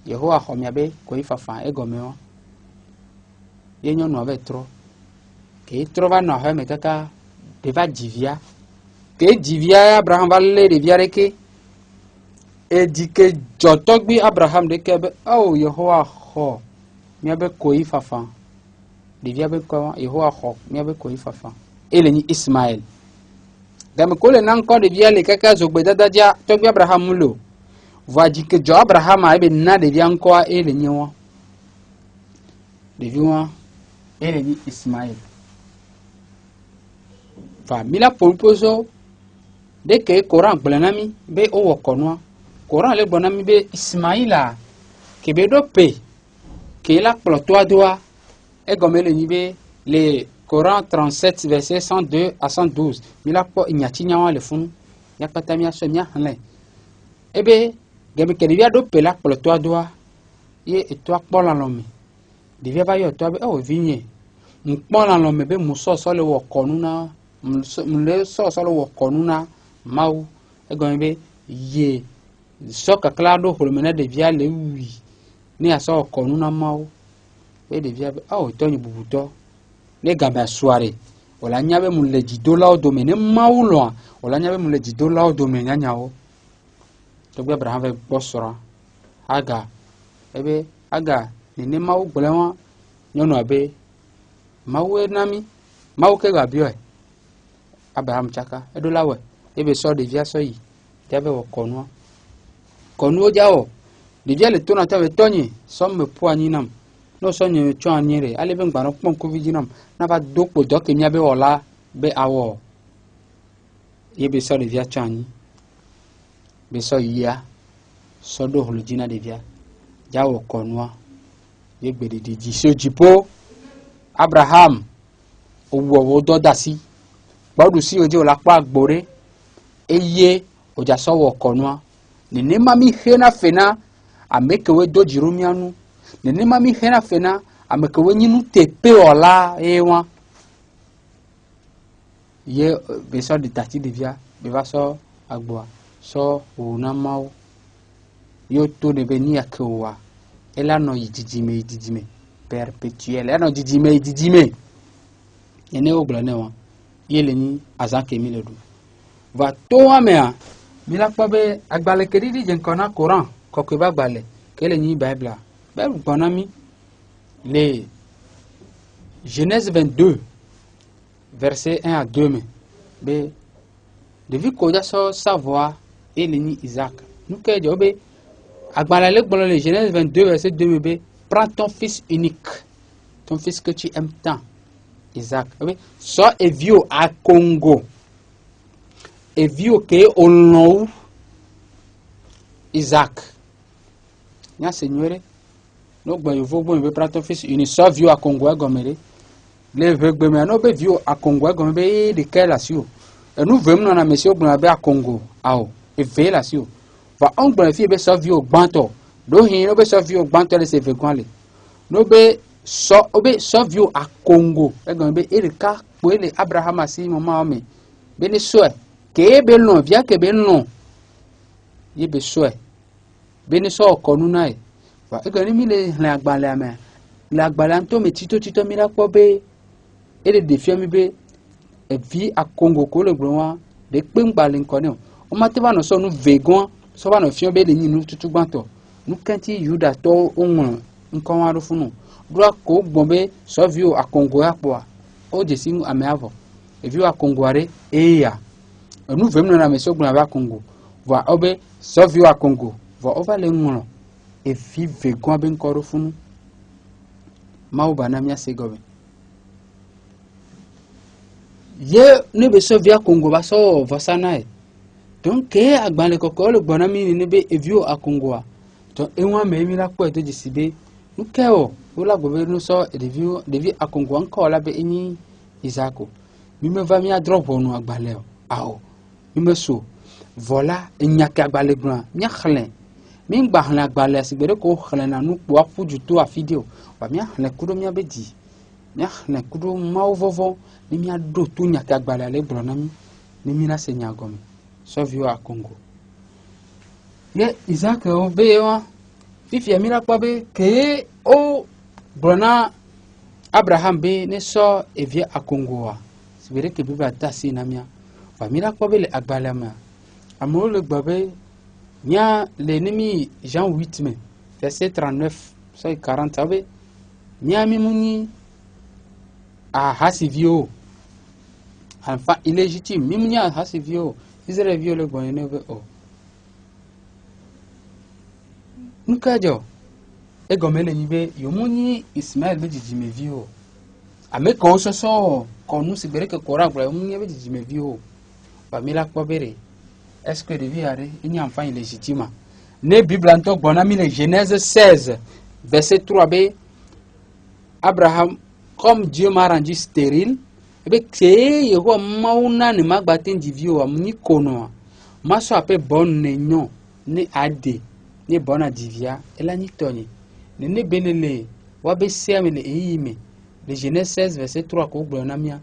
Yehowa khomiabe ko ifafa egomeo ye nyono ave tro ke trova no ha me kaka de va divia ke divia Abraham va le de viareke e di ke jotogbi Abraham de kebe oh Yehowa kho miabe ko ifafa de viabe ko Yehowa kho miabe ko ifafa ele ni Ismaël dame ko le nan ko de via le kaka zogbe dadadia togbi Abraham lo va di ke jo Abraham ebe na de via nko ele ni won de viwa ele ni Ismaël fa mila polpozo de ke Coran gbelanami be o wokonwa Coran le bonami be Ismaïla ke be do pe ke la ploto adoa e gomele ni be le Coran 37 verset 102 à 112 mila po nyati nyawa le funu yakata mi aso mi hanle ebe gebe ke dia do pe la ploto adoa ye eto akpola lomi devia ba yo to be o vinye nkpola lomi be muso so le wokonuna mle so le wokonuna mau e gombe ye soka claro holmena devia le wi ni aso wokonuna mau e devia be o to ni bubuto le gamba soirée wala nyabe mu le jidola o domene mau lo wala nyabe mu le jidola o domene nyao to gbe Abraham ve bosora aga ebe aga ni mau gbolewa nyono abe mau enami mau ke ga bio Abraham chaka edolawe ebe so de via so yi jabe wo konu jao de via le tona tabe tonyi so me po anyinam no so nye cho anyere ale be ngba pon ko vidinam na ba dokpo doke nya be ola be awo yebe so de via chani be so ya so do holojina de via jawo konwa ye gbede di jiso jipo Abraham owo do dasi gbodu si oje olapa agbore eye oja so wo konwa ni mami hena fena amekewe do jirumianu ni mami hena fena amekewe nyinu tepe ola ewa ye be so di tati de via be va so agboa so una mau yo to de beni akewa ela no yidijime perpetuel ela no yidijime ene ogla newa yele ni azake mi ledu va to amea mila pabe agbale kedidi jenkona Coran kokwe ba gbale kele ni Bible bonami les Genèse 22 verset 1 à 2 be devi ko ja so savoir ele ni Isaac nous ke jobe agbala le gbolo le Genèse 22 verset 2 be prends ton fils unique ton fils que tu aimes tant Isaac so evio a Congo evio ke olnou Isaac nya seigneur no gba yo vogbo be prends ton fils unique so vio a Congo agomere le vegbe me no be vio a Congo agomere de quelle asio et nous vemos na monsieur gba be a Congo ao e ve la sio va on gba fi be so vio gbanto do hin no be so vio gbanto le se vegwanle no be so vio a Congo egan be erika po ele Abraham asi mama ome be le so ke be lon via ke be lon ye be so be ni so konu na e va egan mi le agbale ame la agbale nto me tito mi la po be ele defia mi be e vi a Congo ko le gbonwa de pe ngbale nko ne o ma te ba no so nu vegon so ba no fi be le yin nu tutu gbanto nu kanti Juda to ohun nkan wa ro funu dura ko gbombe so vio a Congo apo o je sinu ameavo e vio a Congo are eya nu vem na me so gbon ba Congo va obe so vio a Congo va over le nwo e vi vegon be nko ro funu ma o ba na mi ase gobe ye ne be so via Congo ba so vasana e donc ke agbale kokko le gbona mi ni be e vio a Congo a to enwa me mi la po e to jisibe nukeo ula gobe no so devi a Congo anko la be eni Isaac mi me va mi adrop onu agbale ao mi me so voilà nya ka agbale gbon mi khlen mi gba khlen agbale sigbere ko khlen na nu po afu ju to a video wa mi khlen kudo mi abedi mi khlen kudo ma vovo ni mi ado to nya ka agbale le gbon na mi ni mi na se nya gomi so view a Congo ye Isaac o be wa fifi mi la pa be ke o brona Abraham be ne so evia a Congo wa sibere ke biba tasi na mia fa mira ko be le agbala ma amolo le gbabe nya le nemi Jean 8 mai verset 39 so 40 abe nya mi muni a hasivio enfin illégitime mi muni a hasivio Israël vio le bonne o nkajo e gomele ni be yomuni Ismaël be jijime vio ame ko so ko nu sibere ke kora gba muni be jijime vio famila ko bere est-ce que de viare il y a enfant illégitime ne bible anto bona mi le Genèse 16 verset 3b Abraham comme Dieu m'a rendu stérile be ke yeho mauna ne magbaten di vio amuni kono ma so ape bon nenyo ne ade ne bona divia ela ni toni ne benele wa be siame le eyime le Genèse 16 verset 3 ko gbona mia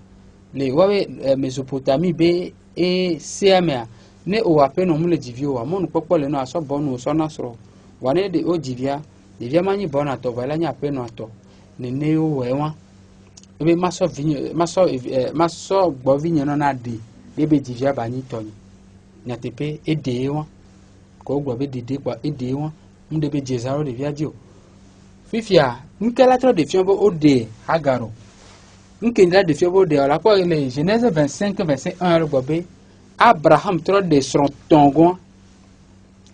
le wa Mésopotamie be e siame ne o ape no mule divio wa monu popo le no aso bonu so na soro wa ne de o divia mani bona to va la nya ape no ato ne o wewa ebe maso vinyo maso gbo vinyo no na de ebe divia ba ni toni nya tepe ede wa ko gbo be dede kwa ede wa mde be jezaro de viadio fifia nkela tro de fiombo ode hagaro nkela de fiombo de la ko le Genèse 25 verset 1 le gbo be Abraham tro de son tongon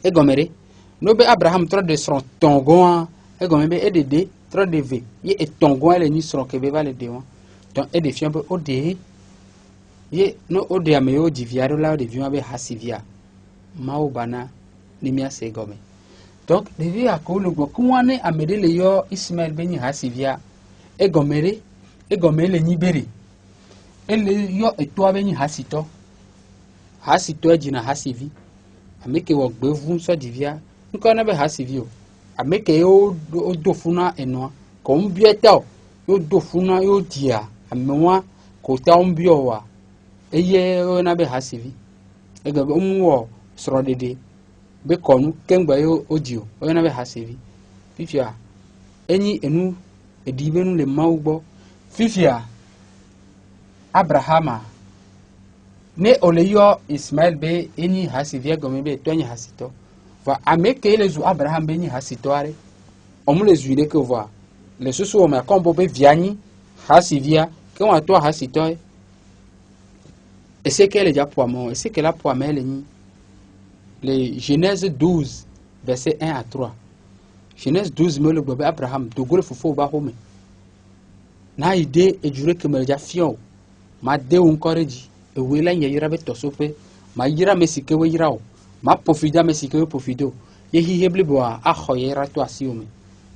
e gomere no be Abraham tro de son tongon e gomebe edede tro de ve ye e tongon ele ni son ke be vale de won donc e de fiombo ode ye no ode ame o diviaro la de vion be hasivia maobana ni mia se gome donc devi akolo gbo kuwane amede le yo Ismaël beni hasivia e gomere ni bere ele yo eto beni hasito ejina hasivi ameke wo gbevu so divia nko na be hasivio ameke o dofuna eno ko mbieta yo dofuna yo dia amewa ko ta mbio wa eye o na be hasivi ega umwo soro dede be konu kengba yo odio o na be hasivi fifia eni enu edibenu le mawugbo fifia Abrahama ne oleyo Ismaël be eni hasivia gomebe tonya hasito va ameke le zu Abraham be ni hasito are omule zuile ke voa le susu o ma kombo be viani hasivia ke wa to hasito et c'est qu'elle est déjà poids et c'est qu'elle a poids ni le Genèse 12 verset 1 à 3 Genèse 12 me le bébé Abraham to gole fofo ba home na ide e jure ke me ja fion ma de un koreji e wela nya yira be tosope ma yira mesike we yira o ma pofida mesike we pofido ye hi heble bo a khoyera to asiome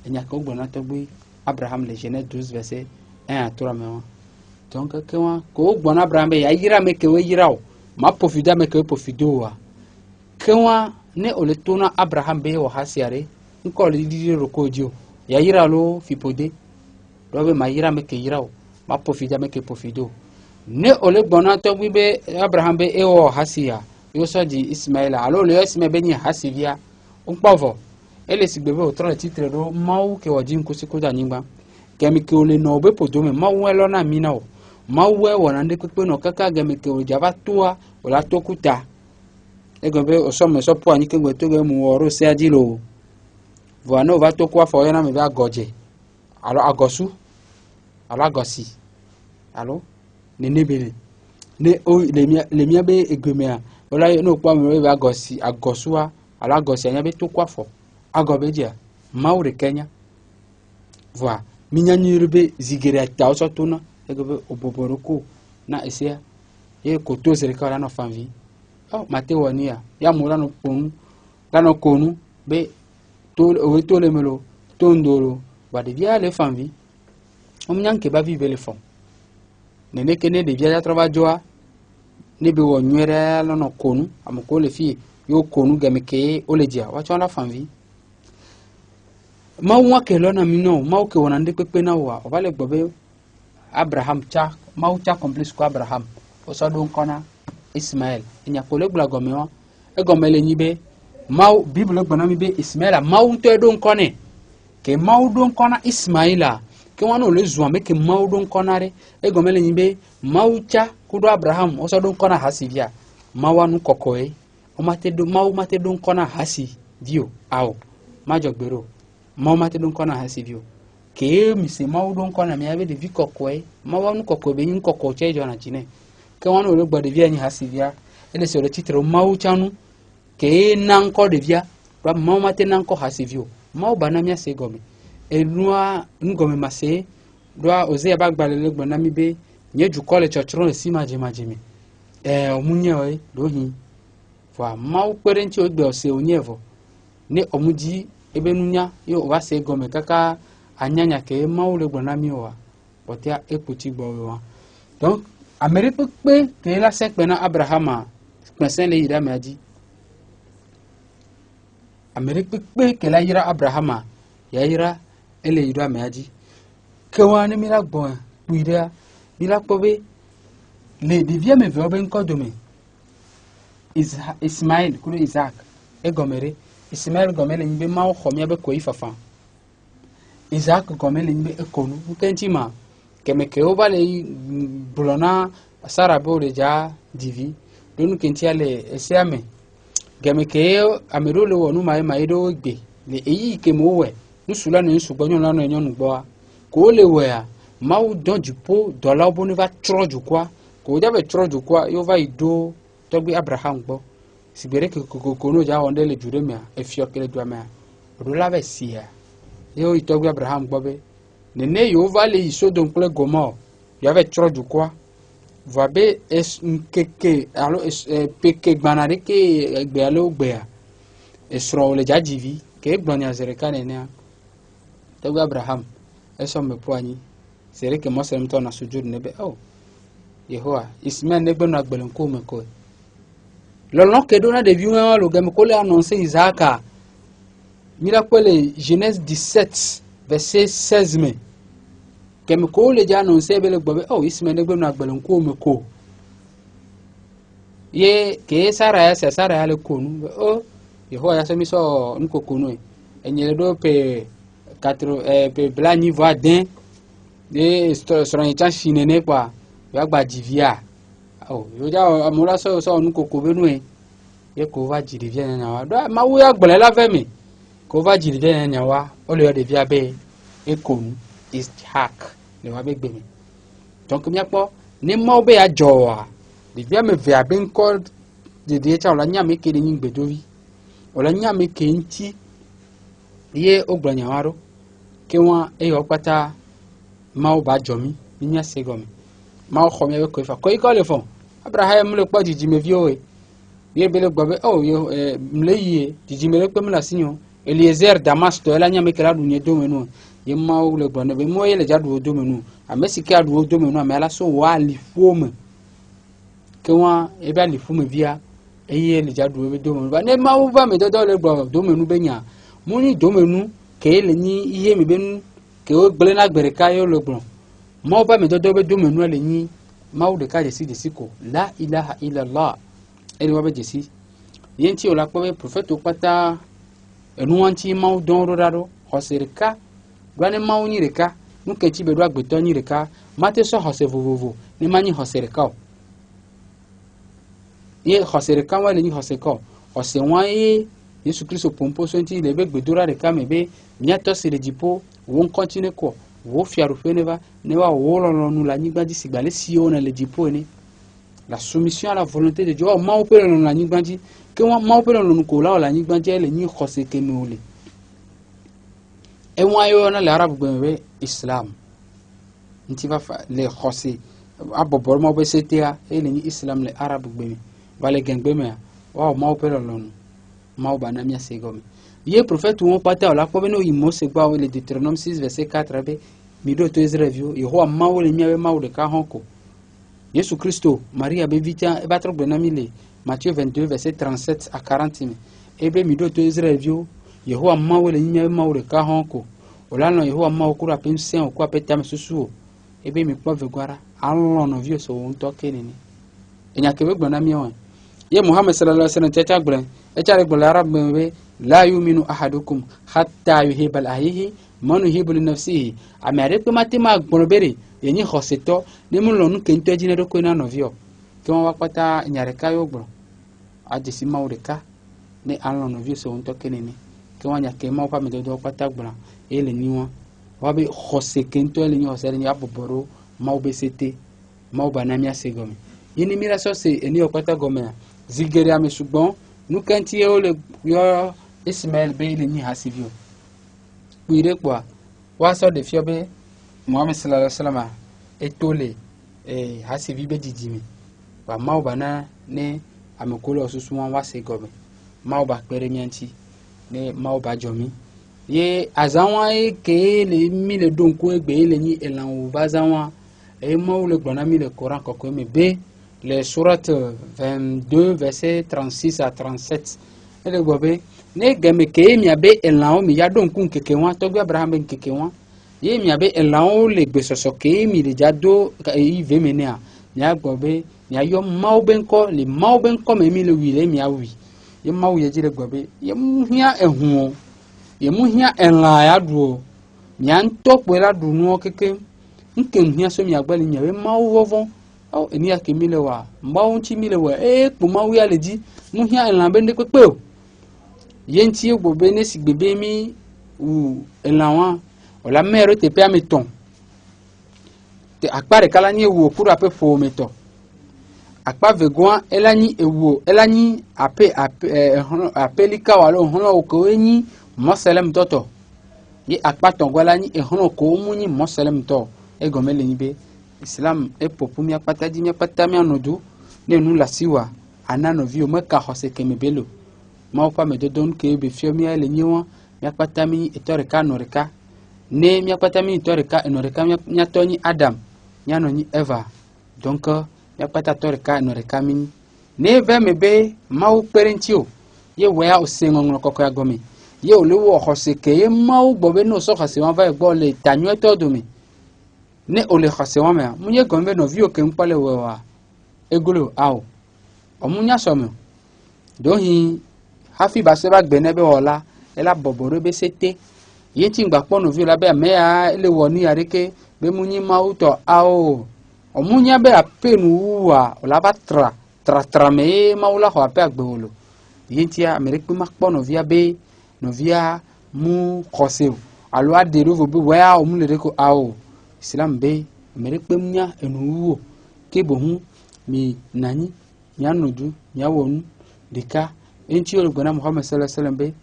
enya ko gbona to gbe Abraham le Genèse 12 verset 1 à 3 me donc ko gbona Abraham be ya yira me ke we yira o ma pofida me ke we pofido wa kewa ne ole tona Abraham be o hasiare nko le didi rokodio ya yira lo fipode do be ma yira me ke yira o ma pofida me ke pofido ne ole gbona to be Abraham be e o hasia yo so di Ismaël alo le Ismaël be ni hasivia npovo ele sigbebe o tro titre do mawu ke wajin kusiko da nyingba kemi ke ole no be podome mawu elo na mina o mawu e wona nde pepe no kaka gemi ke o java toa o la tokuta e gobe o so me so po ani ke gbe to ge mu oro se adilo voano va to kwa fo yana me ba goje alo agosu alo agosi alo ne nebele ne o le mia be egomea ola no kwa me ba agosi agosua alo agosi anya be to kwa fo agobedia maure Kenya voa minyanyirbe zigere ta o so tona e gobe oboboroko na esia e ko to zere ka na fanvi oh mate wonia ya mura no ponu lano konu be to o to le melo to ndoro wa de via le fanvi o mnyanke ba vive le fond nene kene de via trova joa ne be wo nwere lo no konu amko le fi yo konu gemeke oledia wa chon la fanvi ma wa ke lo na mi no ma o ke wona nde pepe na wa o vale gbobe Abraham cha ma o cha complice ko Abraham o so don kona Ismael nya ko le gla gome wa e gome le nyibe ma bible gbona mi be Ismaela ma o to don kone ke ma o don kona Ismaila ke wano le zuwa me ke ma o don kona re e gome le nyibe ma o cha kudo Abraham o so don kona hasivia ma wa nu kokoe o mate don kona hasi dio ao ma jogbero ma mate don kona hasi dio ke mi se ma don kona me ave de vi kokoe ma wa nu kokoe be yin kokko che jona chine ke wano le gbade via ni hasi via ele se le titre ma o chanu ke nan ko de via ba ma mate nan ko hasi vio ma o bana mi se gome e lua ngome mase doa oze ba gbalele gbona mi be nye ju kole chochron si majimi omunye o do hin wa ma o pere nti o gbe ose onyevo ne omuji ebe nunya yo wa se gome kaka anyanya ke ma o le gbona mi wa botia eputi gbo wa donc Amérique pe ke la se pe na Abrahama pensen le ira meaji Amérique pe ke la ira Abrahama ya ira ele ira meaji ke wa ni mira gbon puira mira pobe le devia me veobe nko dome Ismail kulu Isaac e gomere Ismail gomele mbe ma o khomia be ko ifafa Isaac gomele mbe e konu ukentima keme ke o vale bulona Sara bo de ja divi donu kentia le esiame keme ke amero le wonu mai do gbe le eyi ke mo we nu sula no sugbonyo la no enyo gbo ko le we a ma o don du po dola bo ne va tro du quoi ko ja be tro du quoi yo va ido togbi Abraham gbo sibere ke ko no ja onde le jure me e fio ke le do me do la ve sia yo itogbi Abraham gbo be nene yo va le iso don ple gomo yo ave tro du quoi va be es keke alo peke gbanare ke egbe alo gbea esro le jajivi ke gbanya zere kanene togbi Abraham eso me poani sere ke mosem to na sujud nebe oh Yehowa Ismael negbe na gbelen ko me ko lolon ke dona de vieux lo gem ko le annoncer Isaac miracle Genèse 17 verset 16 me kem ko le ja annoncer bele gbobe oh Ismael negbe na gbelen ko me ko ye ke Sara ya le ko nu oh Yehowa ya so mi so nko ko nu enyele do pe 4 pe blani voix d'un de sera cha chinene kwa ya gba divia oh yo ja amura so nu ko benu ye ko va divia na wa do ma wo ya gbele la ve mi ko va divia na wa o le de via be e ko nu is hack le wa be gbe mi donc mi apo ni mo be ya jowa divia me ve aben ko de cha ola nya me ke ni gbedovi ola nya me ke nti ye ogbanya waro ke wa e yo pata ma o ba jomi ni ya se gomi ma o khomia be ko ifa ko iko le fon Abraham le po jiji me vio e ye bele gbobe oh yo mle yi jiji me le pe mla sinyo Eliezer Damas to ela nya me kala du nye do menu ye ma o le gbone be mo ye le jadu do menu amesi ka du do menu amela so wa li fome ke wa e ba li fome via e ye le jadu be do menu ba ne ma o ba me do le gbo do menu be nya mo ni do menu ke le ni iye me benu ke o gbele na gbere ka yo le gbon mo ba me do be do menu le ni ma o de ka jesi ko la ilaha illallah eri wa be jesi yenti o la po be prophet o pata enu anti ma o don ro raro hoserika gwane ma o ni reka nu ke ti be do agbeto ni reka mate so hose vovovo ni ma ni hoserika o ye hoserika wa le ni hoseko ose wan ye Yesu Kristo pompo so nti le be gbedora reka me be miato sire dipo won continue ko wo fiaru feneva ne wa wo lo nu la nyigba di sigbale si o na le dipo ni la soumission à la volonté de Dieu o ma o pere lo la nyigba di ke won ma o pere lo nu ko la la nyigba di le ni khose ke me ole e won ayo na le arab gbe Islam nti va le khose abobor mo be setia e le ni Islam le arab gbe vale gengbe me wa ma o pere lo nu ma o bana mi asegome ye prophète won pata la ko beno imo se gba le Deutéronome 6 verset 4 be mi do to Israël vio Yehowa ma o le mi awe ma o de ka honko Jésus Christo Maria be vita e batro benamile Matthieu 22 verset 37 à 40 ebe mi do to Israël vio Yehowa mawele nyime mawre ka honko olano Yehowa mawkura pensen ko apeta mesusu ebe mi kwa vegwara alon no vio so won to kenini enya kebe benami won ye Muhammad sallallahu alaihi wasallam tata gblen e tare gblen arab be la yuminu ahadukum hatta yuhibba al-ahihi man yuhibbu li nafsihi amare pe matima gbonbere yenyi khoseto ni mun lonu kento jine do ko na novio ki won wa pata nyare kayo gbon adisi mawreka ni alon novio so won to kenini ki won nyake maw pa me do pata gbon ele ni won wa be khose kento ele ni hosere ni aboboro maw be sete maw banami asegomi yini mira so se eni opata gome zigeria me sugbon nu kanti e o le yo Ismaël be ile ni hasivio pire kwa wa so de fiobe Muhammad sallallahu alaihi wasallam etole hasivi be didimi ba mauba na ne amekolo osusu won wa se gobe mauba pere mianti ne mauba jomi ye azanwa e ke le mi le donko egbe ile ni elan o bazanwa e mau le gbona mi le Coran kokko me be les sourates 22 verset 36 à 37 ele gobe ne game ke mi abe elan o mi ya donko keke won to gbe Abraham ben keke won ye mi abe elan o le gbe soso ke mi le jado i ve menea nya gobe nya yo mau ben ko le mau ben ko me mi le wi le mi awi ye mau ye jire gobe ye muhia ehun ye muhia elan ya duo nya nto pe la du nu keke nke muhia so mi agbali nya we mau vovon o eni ake mi le wa mau nchi mi le wa po mau ya leji muhia elan ben de pepe o ye nti e gobe ne sigbebe mi u elan wa ola mero te pe ameton te akpare kala ni ewu okuru ape fo meto akpa vegoan elani ewu elani ape lika walo hono ko enyi moselem toto ye akpa tongwala ni hono ko munyi moselem to e gomele ni be islam e popumi akpata di mi akpata mi anodu ne nu la siwa anano vi o meka hose kemebelo ma opa me dodon ke be fiomi ele nyiwa mi akpata mi etore ka noreka ne mi akpata mi etore ka enoreka mi atoni Adam nyano ni Eva donc mi akpata tore ka enoreka mi ne ve me be mau perentio ye wea o sengo ngoko ya gomi ye o lewo hose ke ye mau bobe no so hose wan va gbo le tanyo todo mi ne o le hose wan me munye gombe no vi o ke npale wewa egolo awo omunya somo dohi hafi baseba gbenebe ola ela boboro be sete yeti ngba pono vi la be mea ele woni areke be munyi mauto ao omunya be apenu wa ola batra tra me maula ho ape agbolo yeti amerike ma pono via be no via mu khoseu alo adero vo be wa o mu le reko ao islam be amerike munya enu ke bohu mi nani nyanodu nyawonu deka enti olugona Muhammad sallallahu alaihi wasallam be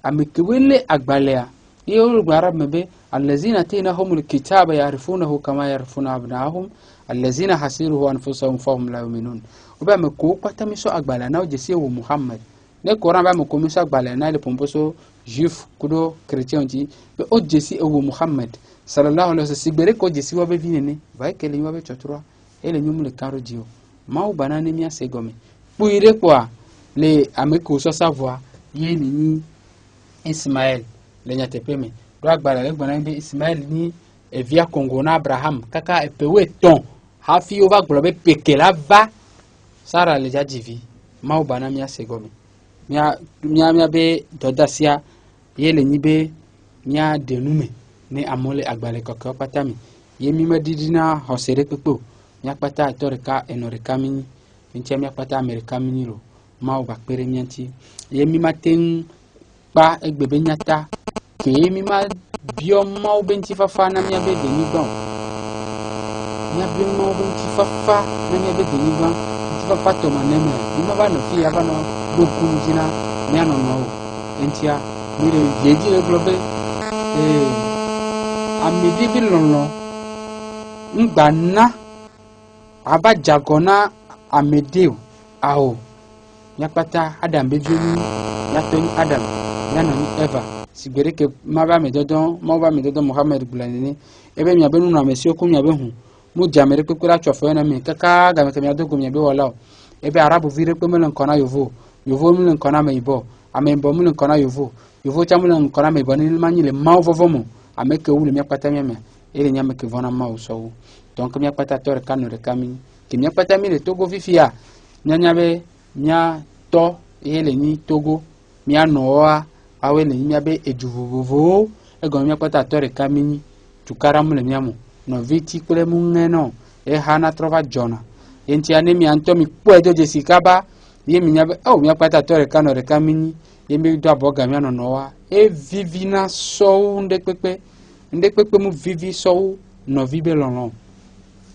amekewele agbalea يقول بعرب مبي الذين اتيناهم الكتاب يعرفونه كما يعرفون ابنائهم الذين حسيروا انفسهم فهم لا يؤمنون وبا مكو قتمسو اغبالا ناو جسيو محمد ne Coran ba mko misa agbala na le pomposo juif kudo chrétien ti be o jesi o Muhammad sallallahu alaihi wasallam sigbere ko jesi wa be vinene vai kele nwa be chotura ele nyum le karo dio ma o banane mi asegome puire kwa le ameko so savoir ye ni Ismaël le nyatepeme do agbara le gbona be Ismaël ni via Congo na Abraham kaka epewe ton hafi over globe pekela va sara le jajivi ma o bana mi asegome mia be dodasia yele ni be mia denume ne amole agbale kokko patami yemi medidina hosere pepo mia pata toreka enoreka mini ntia mia pata amerika mini ro ma o bakpere mianti yemi maten pa egbebe nyata ke mi ma bio ma o benti fafa na mia be deni bon mia bio ma o benti fafa na mia be deni bon ti fafa to maneme ni ma ba no fi aba no do kunjina mia no no entia mi re jeji le globe amidi bi lonlo ngbana aba jagona amedeu ao nyapata Adam be joni nyatoni Adam nyano ni Eva sigbere ke maba me dodon Muhammad bulanene ebe mi abenu na mesio ko mi abe hu mu jamere pe kula chofo na mi kaka ga me kemia do gumye be wala ebe arabu vire pe melen kona yovo melen kona me ibo amembo melen kona yovo cha melen kona me ibo ni manyi le ma vovo mo ameke wule mi akpata me ele nyame ke vona ma uso donc mi akpata tore kanu re kami ke mi akpata mi le Togo fifia nyanya be nya to ele ni Togo mi anoa awe le mi abe ejuvovo ego mi akpata tore kami tukara mule miamu no viti kule mungeno hana trova jona enti ane mi anto mi pwedo jesikaba ye mi nyabe mi akpata tore kanu re kami ye mi do aboga mi anoa vivina so ndekpepe mu vivi so no vibe lono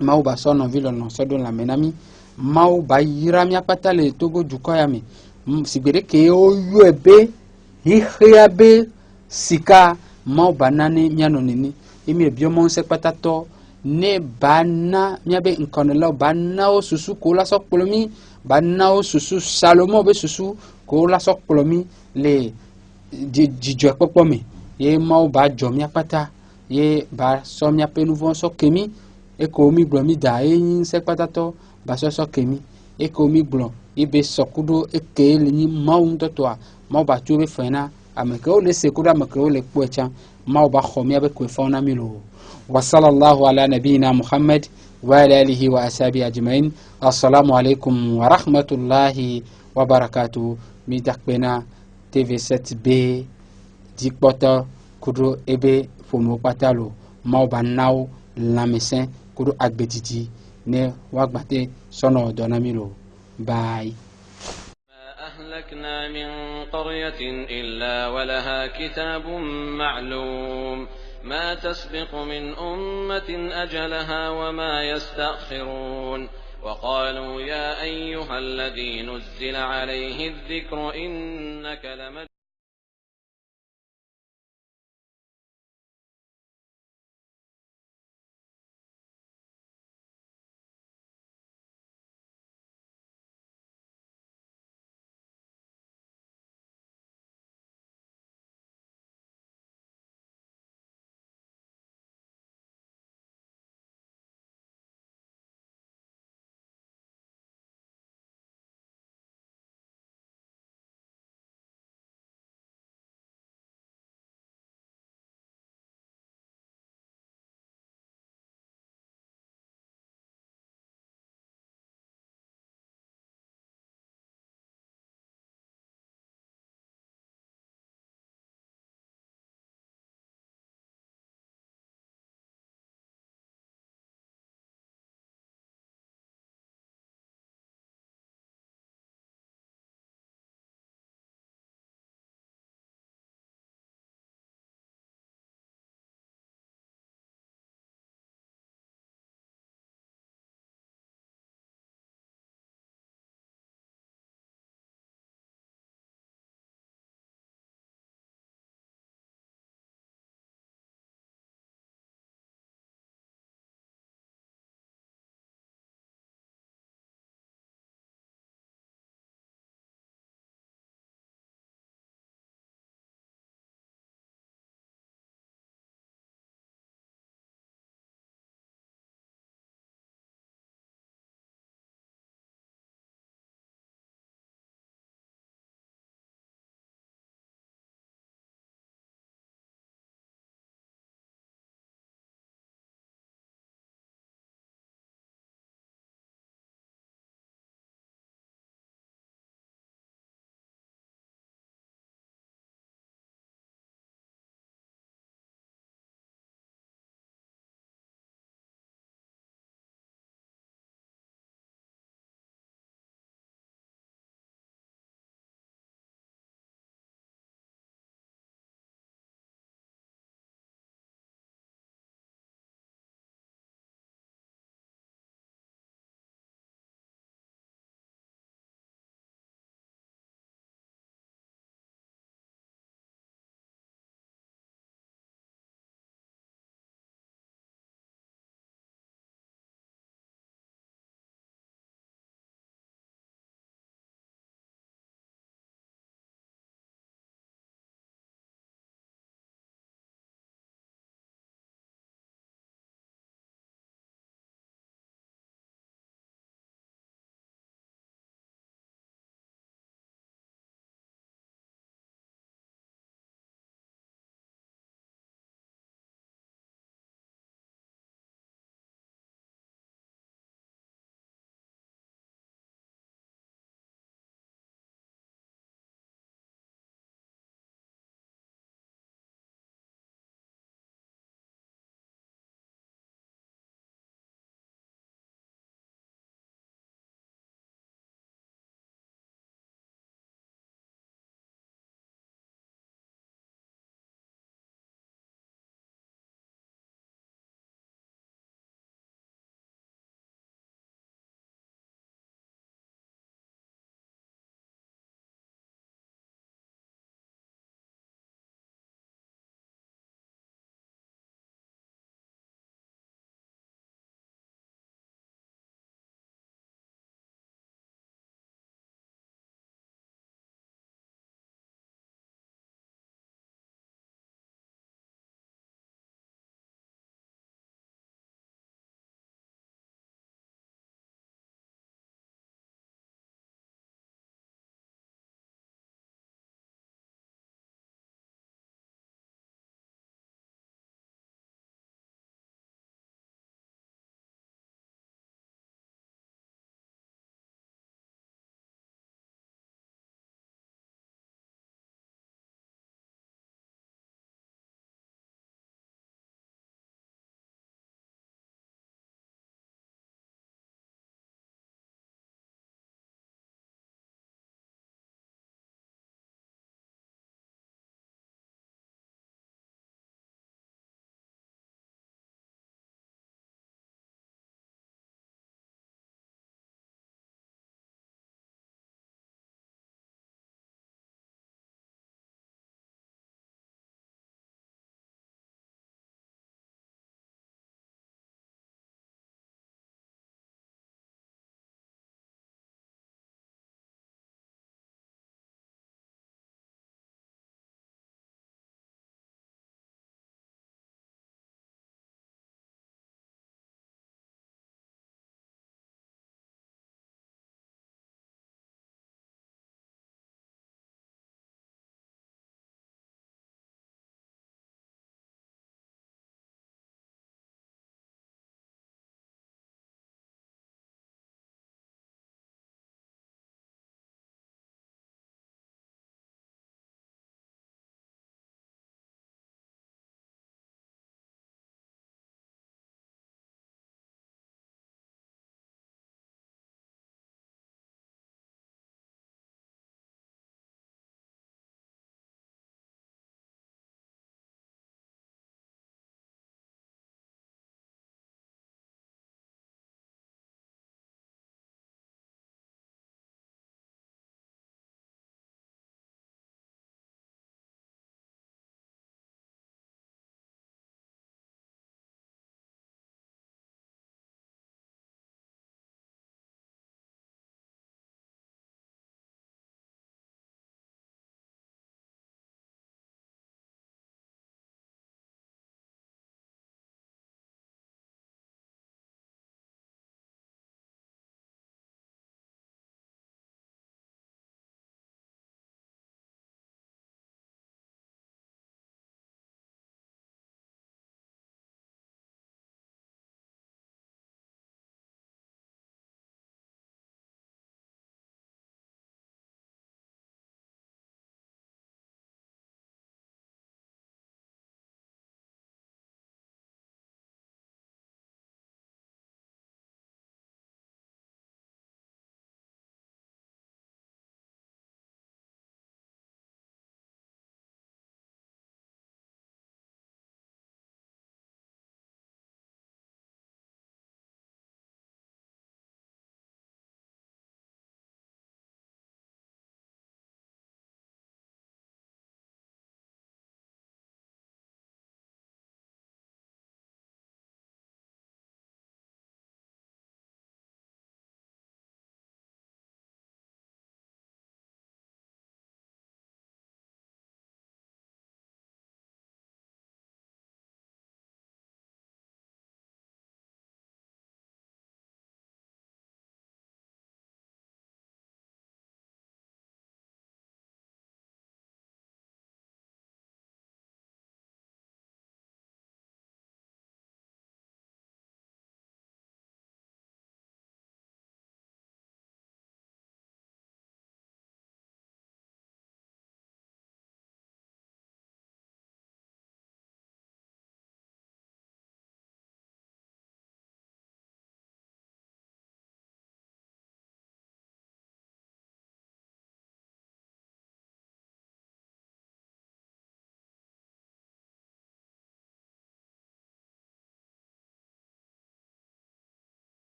mau ba so no vilo no so do la menami mau ba yira mi akpata le Togo jukoya mi sigbere ke o yuebe hihiabe sika mau banane miano nini imi biomon se patato ne bana miabe nkonelo bana o susu ko la sok polomi bana o susu salomo be susu ko la sok polomi le jijo popomi ye mau ba jo mi apata ye ba so mi apenu von so kemi e ko mi glo mi da yin se patato ba so kemi e ko mi glo ibe sokudo e ke le ni mau ntotoa mau ba tube fena ameke o le sekuda ameke o le kwecha mau ba khomi abe kwe fauna milo wa sallallahu ala nabina Muhammad wa ala alihi wa ashabi ajmain. Assalamu alaikum wa rahmatullahi wa barakatuh. Mi dakbena TV7B dikpota kudo ebe fomo patalo mau ba naw lamesen kudo agbetiti ne wagbate sono donamilo. Bye. أهلكنا من قرية إلا ولها كتاب معلوم ما تسبق من أمة أجلها وما يستأخرون وقالوا يا أيها الذي نزل عليه الذكر إنك لمجنون